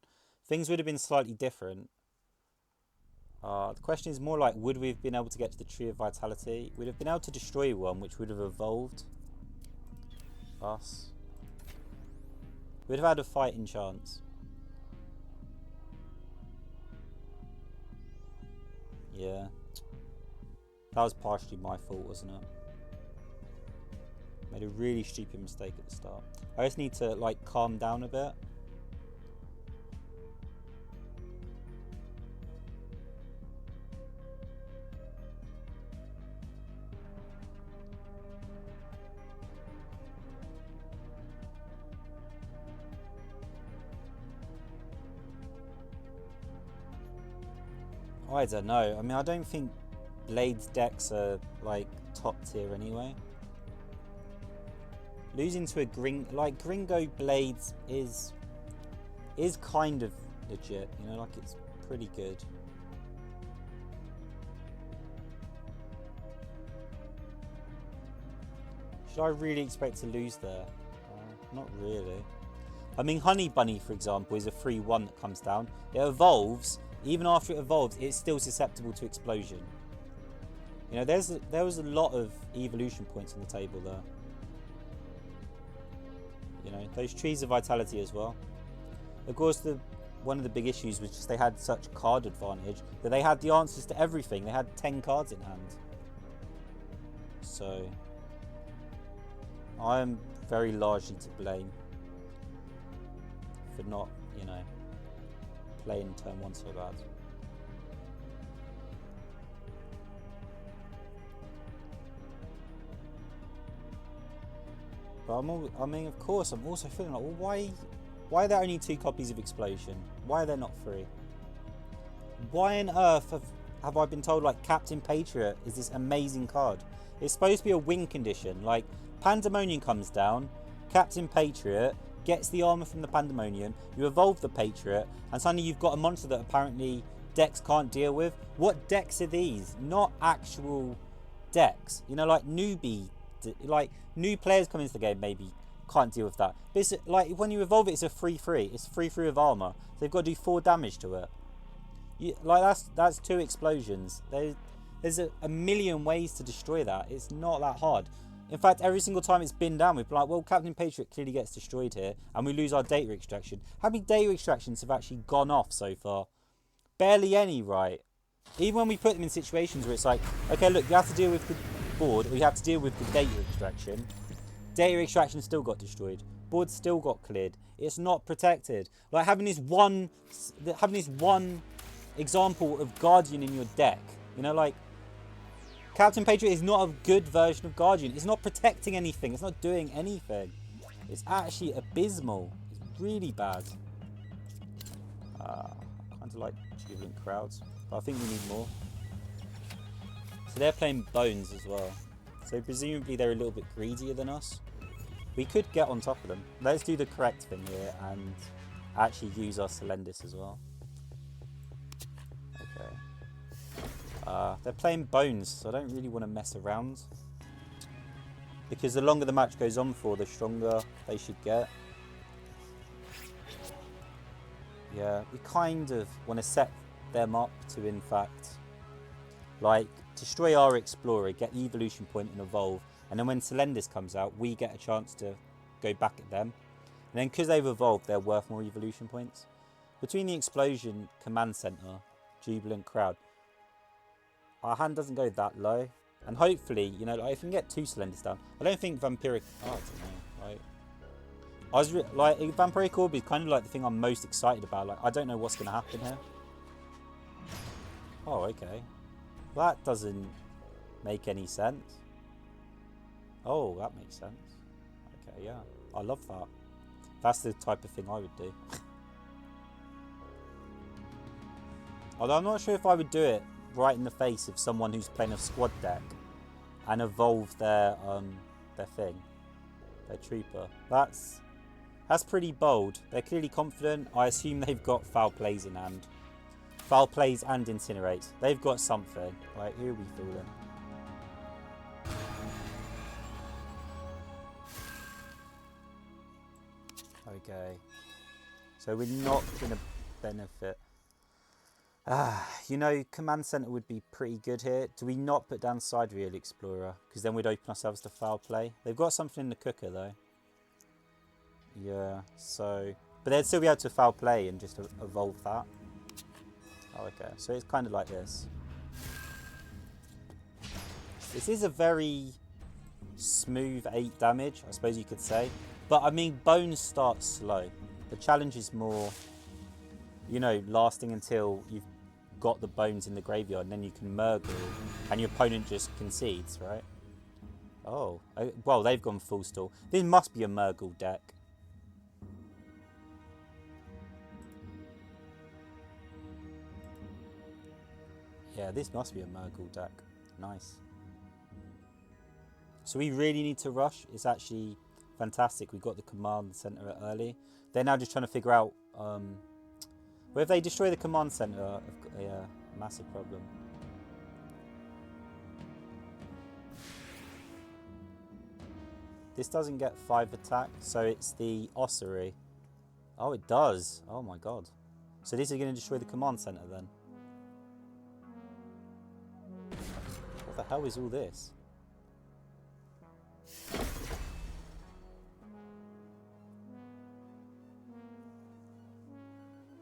S1: Things would have been slightly different. The question is more like, would we have been able to get to the Tree of Vitality? We'd have been able to destroy one, which would have evolved us. We'd have had a fighting chance. Yeah. That was partially my fault, wasn't it? Made a really stupid mistake at the start. I just need to, like, calm down a bit. I don't know. I mean, I don't think Blade's decks are, like, top tier anyway. Losing to a Gringo Blades is kind of legit, you know, like it's pretty good. Should I really expect to lose there? Not really. I mean, Honey Bunny, for example, is a free 1 that comes down. It evolves. Even after it evolves, it's still susceptible to explosion. You know, there was a lot of evolution points on the table there. You know, those Trees of Vitality as well. Of course, one of the big issues was just they had such card advantage that they had the answers to everything. They had 10 cards in hand. So, I am very largely to blame for not, you know, playing turn 1 so bad. But I mean, of course, I'm also feeling like, well, why are there only 2 copies of Explosion? Why are there not 3? Why on earth have I been told, like, Captain Patriot is this amazing card? It's supposed to be a win condition. Like, Pandemonium comes down, Captain Patriot gets the armor from the Pandemonium, you evolve the Patriot, and suddenly you've got a monster that apparently decks can't deal with. What decks are these? Not actual decks. You know, like newbie, like new players come into the game maybe can't deal with that. But it's like when you evolve it, it's a 3/3. It's 3/3 with armor. So they've got to do 4 damage to it. Like that's 2 explosions. There's a million ways to destroy that. It's not that hard. In fact, every single time it's been down, we've been like, well, Captain Patriot clearly gets destroyed here, and we lose our data extraction. How many data extractions have actually gone off so far? barely any, right? Even when we put them in situations where it's like, okay, look, you have to deal with the board, or you have to deal with the data extraction. Data extraction still got destroyed. Board still got cleared. It's not protected. Like having this one example of Guardian in your deck. You know, like Captain Patriot is not a good version of Guardian. It's not protecting anything. It's not doing anything. It's actually abysmal. It's really bad. I kind of like jubilant crowds, but I think we need more. So they're playing Bones as well. So presumably they're a little bit greedier than us. We could get on top of them. Let's do the correct thing here and actually use our Selendis as well. Okay. They're playing Bones, so I don't really want to mess around. Because the longer the match goes on for, the stronger they should get. Yeah, we kind of want to set them up to, in fact, like, destroy our Explorer, get the evolution point and evolve. And then when Selendis comes out, we get a chance to go back at them. And then because they've evolved, they're worth more evolution points. Between the Explosion, Command Center, Jubilant Crowd, our hand doesn't go that low. And hopefully, you know, like, if we can get 2 Selendis down. I don't think Vampiric... Oh, I don't know. Like, Vampiric Orb is kind of like the thing I'm most excited about. Like, I don't know what's going to happen here. Oh, okay. That doesn't make any sense. Oh, that makes sense. Okay, yeah. I love that. That's the type of thing I would do. Although I'm not sure if I would do it right in the face of someone who's playing a squad deck and evolve their thing, their trooper. That's pretty bold. They're clearly confident. I assume they've got foul plays in hand. Foul plays and incinerate. They've got something. Right, who are we fooling? Okay. So we're not going to benefit. You know, Command Center would be pretty good here. Do we not put down Sidereal Explorer? Because then we'd open ourselves to foul play. They've got something in the cooker, though. Yeah, so... But they'd still be able to foul play and just evolve that. Oh, okay. So it's kind of like this. This is a very smooth 8 damage, I suppose you could say. But, I mean, Bones starts slow. The challenge is more, you know, lasting until you've got the Bones in the graveyard and then you can Murgle and your opponent just concedes, right? Oh, well, they've gone full stall. This must be a Murgle deck. Yeah, this must be a Murgle deck. Nice. So we really need to rush. It's actually fantastic. We got the command center early. They're now just trying to figure out... well, if they destroy the command center, I've got a massive problem. This doesn't get 5 attack, so it's the ossuary. Oh, it does. Oh my god. So this is going to destroy the command center then. What the hell is all this?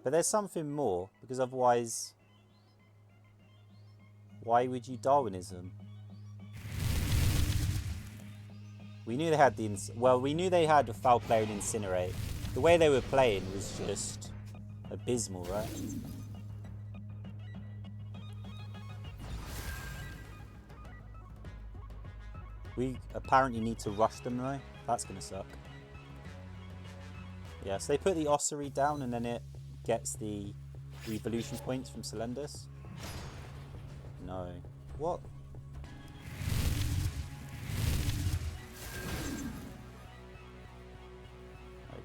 S1: But there's something more, because otherwise, why would you Darwinism? We knew they had we knew they had a foul player and incinerate. The way they were playing was just abysmal, right? We apparently need to rush them though. That's gonna suck. Yeah, so they put the ossuary down and then it gets the evolution points from Selendis. No. What?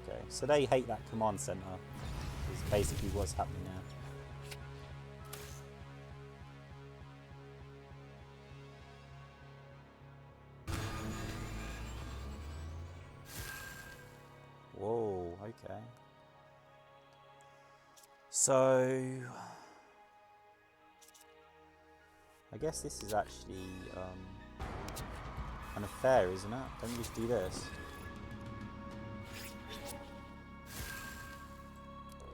S1: Okay, so they hate that command center. Is basically what's happening now. Whoa, okay. So, I guess this is actually kind of fair, isn't it? Don't we just do this?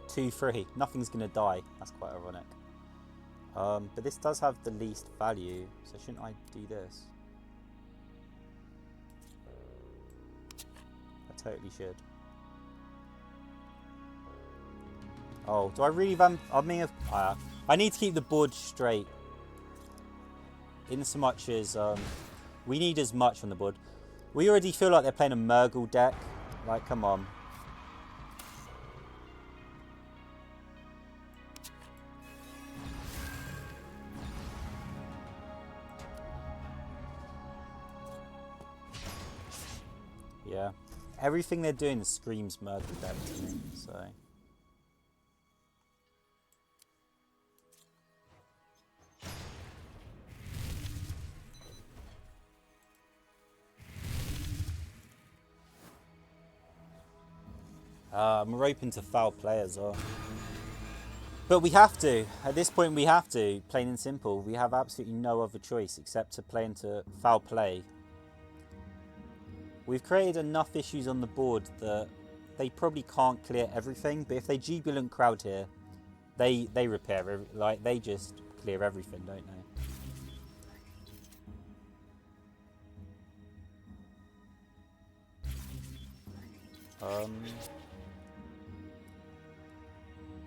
S1: 2-3. Nothing's going to die. That's quite ironic. But this does have the least value, so shouldn't I do this? I totally should. Oh, do I really I mean, I need to keep the board straight. In so much as we need as much on the board. We already feel like they're playing a Murgle deck. Like, come on. Yeah. Everything they're doing screams Murgle deck to me, so... we're open to foul play as well. But we have to. At this point we have to. Plain and simple. We have absolutely no other choice except to play into foul play. We've created enough issues on the board that they probably can't clear everything. But if they Jubilant Crowd here, they repair, like they just clear everything, don't they?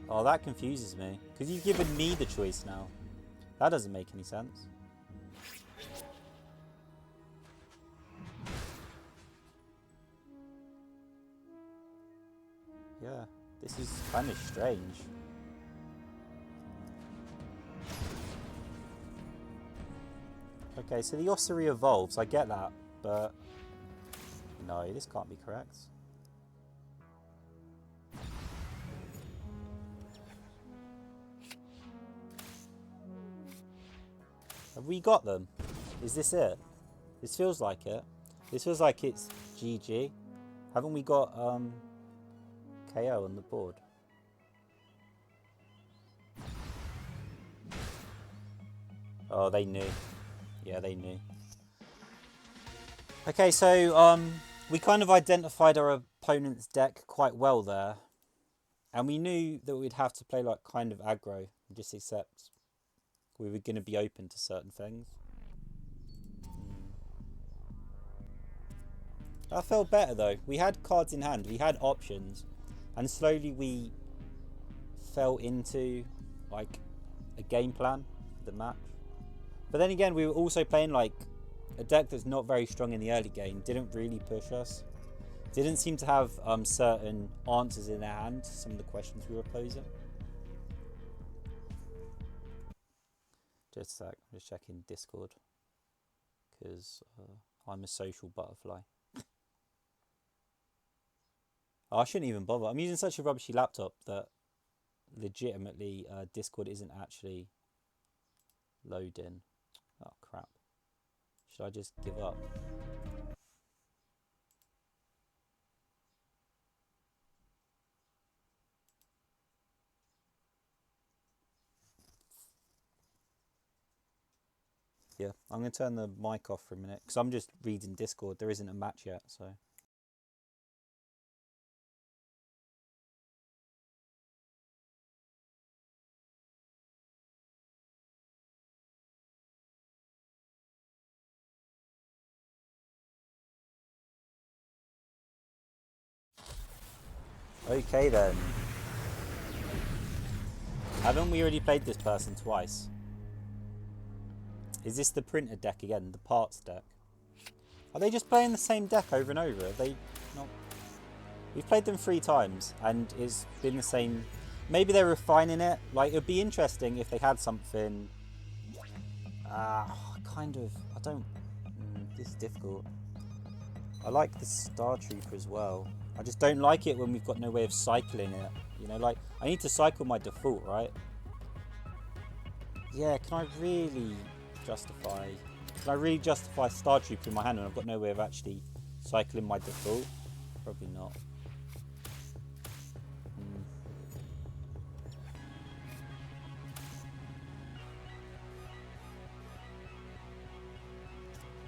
S1: Oh, that confuses me. Because you've given me the choice now. That doesn't make any sense. Yeah, this is kind of strange. Okay, so the ossuary evolves, I get that, but... No, this can't be correct. Have we got them? Is this it? This feels like it. This feels like it's GG. Haven't we got KO on the board? Oh, they knew. Yeah, they knew. Okay, so we kind of identified our opponent's deck quite well there. And we knew that we'd have to play like kind of aggro, just accept we were going to be open to certain things. That felt better though. We had cards in hand, we had options, and slowly we fell into like a game plan for the match. But then again, we were also playing like a deck that's not very strong in the early game, didn't really push us, didn't seem to have certain answers in their hand to some of the questions we were posing. Just a sec, I'm just checking Discord because I'm a social butterfly. Oh, I shouldn't even bother. I'm using such a rubbishy laptop that legitimately Discord isn't actually loading. Oh crap. Should I just give up? Yeah, I'm going to turn the mic off for a minute because I'm just reading Discord. There isn't a match yet, so... Okay then. Haven't we already played this person twice? Is this the printer deck again? The parts deck? Are they just playing the same deck over and over? Are they not? We've played them 3 times and it's been the same. Maybe they're refining it. Like, it would be interesting if they had something... kind of... I don't... this is difficult. I like the Star Trooper as well. I just don't like it when we've got no way of cycling it. You know, like, I need to cycle my default, right? Yeah, can I really justify Star Trooper in my hand when I've got no way of actually cycling my default? Probably not.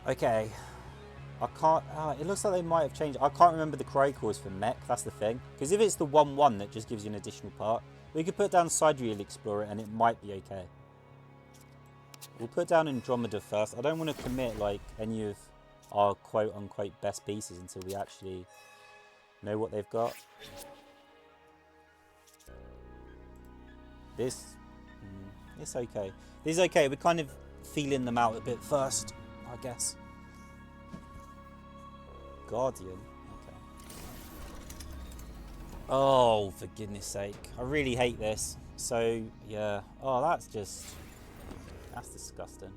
S1: Okay. I can't... it looks like they might have changed. I can't remember the cry cause for mech, that's the thing. Because if it's the 1-1 that just gives you an additional part, we could put down Sidereal Explorer and it might be okay. We'll put down Andromeda first. I don't want to commit like any of our quote-unquote best pieces until we actually know what they've got. This... it's okay. This is okay. We're kind of feeling them out a bit first, I guess. Guardian. Okay. Oh, for goodness sake. I really hate this. So, yeah. Oh, that's just... that's disgusting.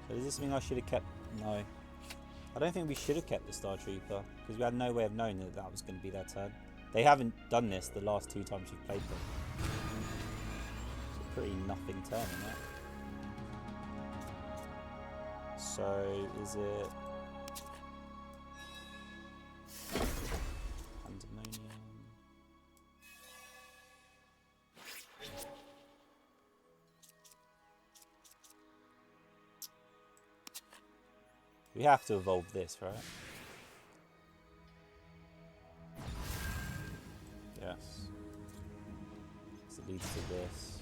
S1: So does this mean I should have kept... no. I don't think we should have kept the Star Trooper, because we had no way of knowing that that was going to be their turn. They haven't done this the last 2 times we've played them. It's a pretty nothing turn, isn't it? So, is it... Pandemonium... we have to evolve this, right? Yes. So it leads to this.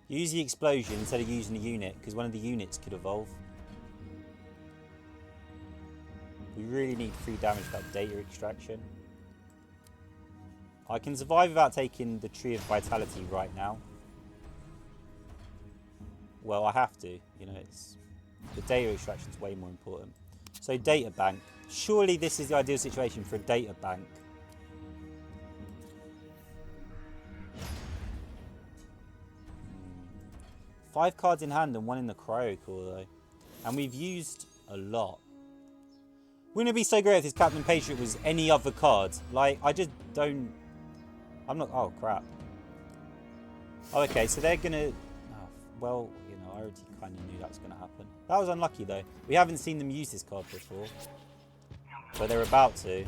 S1: Use the explosion instead of using a unit, because one of the units could evolve. We really need 3 damage for that data extraction. I can survive without taking the Tree of Vitality right now. Well, I have to, you know, it's the data extraction is way more important. So data bank. Surely this is the ideal situation for a data bank. Hmm. 5 cards in hand and 1 in the cryo core though. And we've used a lot. Wouldn't it be so great if this Captain Patriot was any other card? Like, I just don't... I'm not... oh, crap. Oh, okay, so they're gonna... oh, well... I already kind of knew that was going to happen. That was unlucky though. We haven't seen them use this card before. But they're about to.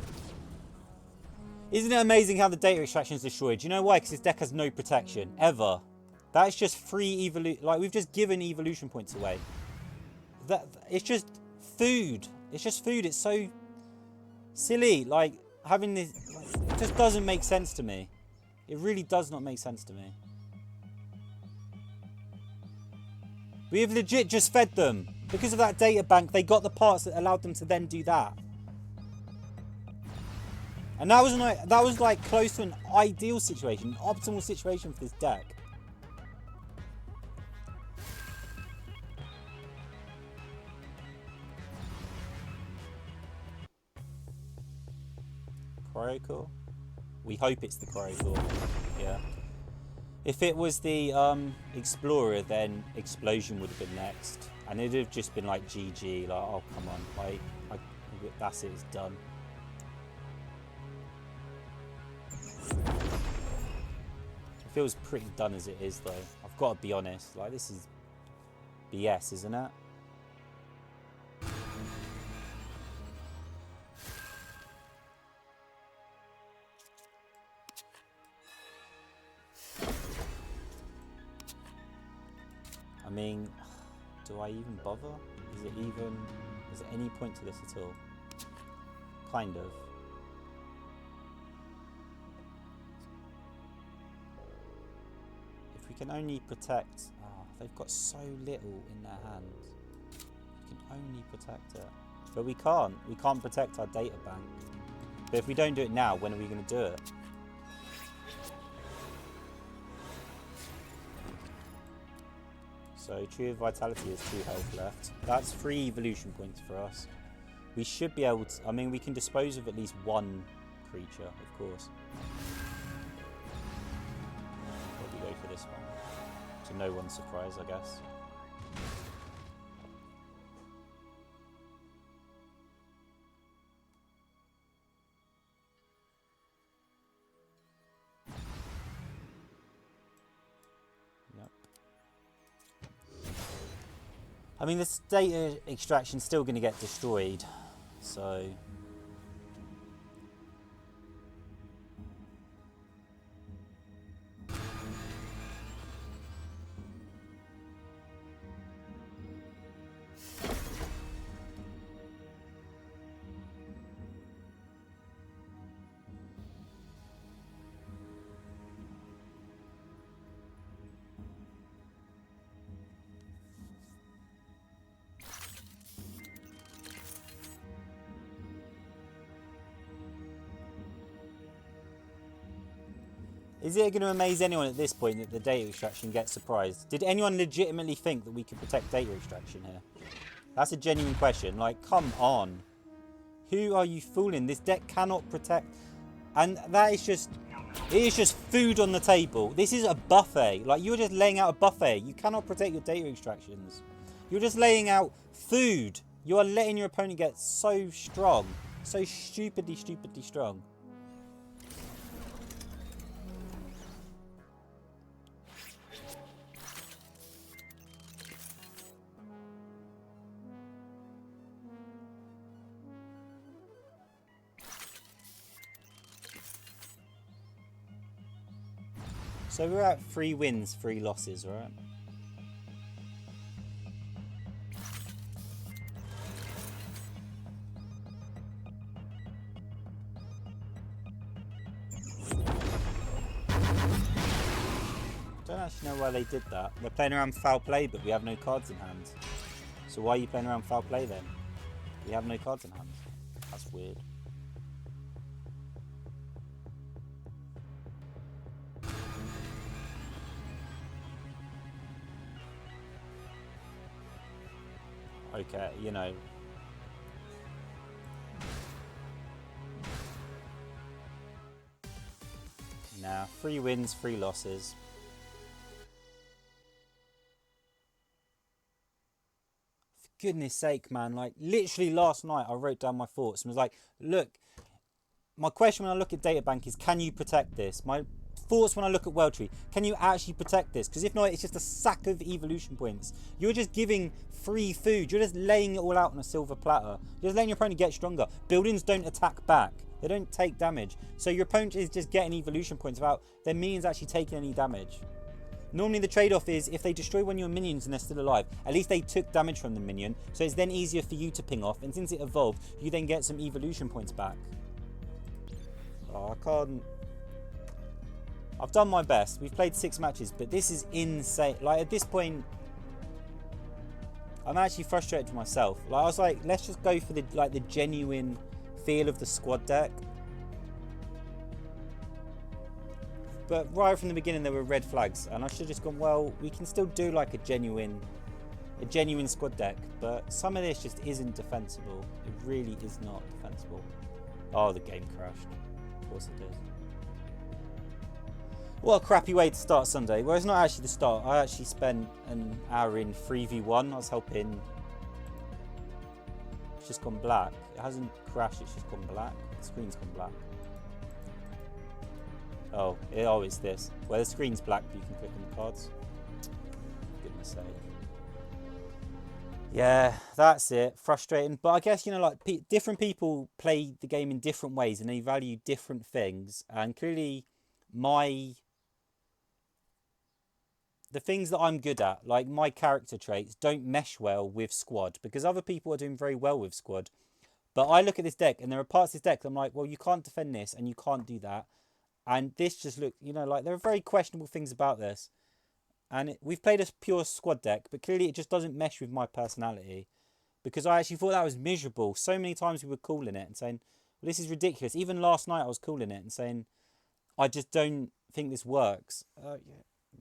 S1: Isn't it amazing how the data extraction is destroyed? Do you know why? Because this deck has no protection. Ever. That's just free evolution. Like, we've just given evolution points away. It's just food. It's just food. It's so silly. Like, having this... like, it just doesn't make sense to me. It really does not make sense to me. We have legit just fed them. Because of that data bank, they got the parts that allowed them to then do that. And that was like close to an ideal situation, an optimal situation for this deck. Cryo core? We hope it's the cryo core. Yeah. If it was the Explorer, then Explosion would have been next. And it would have just been like GG, like, oh, come on. Like, that's it, it's done. It feels pretty done as it is, though. I've got to be honest. Like, this is BS, isn't it? I mean, do I even bother? Is there any point to this at all? Kind of. If we can only protect... oh, they've got so little in their hand. We can only protect it. But we can't. We can't protect our data bank. But if we don't do it now, when are we going to do it? So Tree of Vitality has 2 health left. That's 3 evolution points for us. We should be able to... I mean, we can dispose of at least 1 creature, of course. Probably go for this one. To no one's surprise, I guess. I mean, this data extraction's still going to get destroyed, so... Is it going to amaze anyone at this point that the data extraction gets surprised? Did anyone legitimately think that we could protect data extraction here? That's a genuine question. Like, come on. Who are you fooling? This deck cannot protect... And that is just... It is just food on the table. This is a buffet. Like, you're just laying out a buffet. You cannot protect your data extractions. You're just laying out food. You are letting your opponent get so strong. So stupidly, stupidly strong. So we're at 3 wins, 3 losses, right? I don't actually know why they did that. They're playing around foul play, but we have no cards in hand. So why are you playing around foul play then? We have no cards in hand. That's weird. Okay, you know. Nah, 3 wins, 3 losses. For goodness sake, man. Like, literally last night I wrote down my thoughts and was like, look, my question when I look at Databank is, can you protect this? My thoughts when I look at World Tree, can you actually protect this? Because if not, it's just a sack of evolution points. You're just giving free food. You're just laying it all out on a silver platter. You're just letting your opponent get stronger. Buildings don't attack back. They don't take damage. So your opponent is just getting evolution points without their minions actually taking any damage. Normally the trade-off is if they destroy one of your minions and they're still alive, at least they took damage from the minion. So it's then easier for you to ping off. And since it evolved, you then get some evolution points back. Oh, I can't... I've done my best. We've played 6 matches, but this is insane. Like, at this point, I'm actually frustrated with myself. Like, I was like, let's just go for the genuine feel of the squad deck. But right from the beginning, there were red flags, and I should have just gone, well, we can still do like a genuine squad deck, but some of this just isn't defensible. It really is not defensible. Oh, the game crashed. Of course it did. What a crappy way to start Sunday. Well, it's not actually the start. I actually spent an hour in 3v1. I was helping. It's just gone black. It hasn't crashed, it's just gone black. The screen's gone black. Oh, it's this. Well, the screen's black, but you can click on the cards. For goodness sake. Yeah, that's it. Frustrating. But I guess, you know, like, different people play the game in different ways and they value different things. And clearly, the things that I'm good at, like my character traits, don't mesh well with squad because other people are doing very well with squad. But I look at this deck and there are parts of this deck that I'm like, well, you can't defend this and you can't do that. And this just look, you know, like there are very questionable things about this. And we've played a pure squad deck, but clearly it just doesn't mesh with my personality. Because I actually thought that was miserable. So many times we were calling it and saying, well, this is ridiculous. Even last night I was calling it and saying, I just don't think this works. Yeah.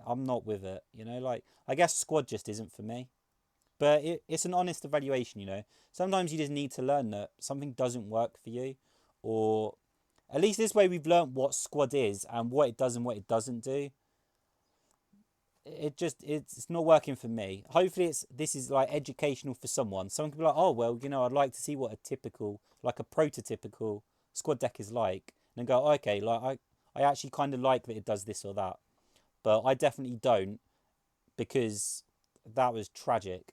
S1: I'm not with it, you know, like, I guess squad just isn't for me. But it's an honest evaluation, you know. Sometimes you just need to learn that something doesn't work for you. Or at least this way we've learned what squad is and what it does and what it doesn't do. It's not working for me. Hopefully this is like educational for someone. Someone could be like, oh, well, you know, I'd like to see what a typical, like a prototypical squad deck is like. And then go, oh, okay, like I actually kind of like that it does this or that. But I definitely don't, because that was tragic.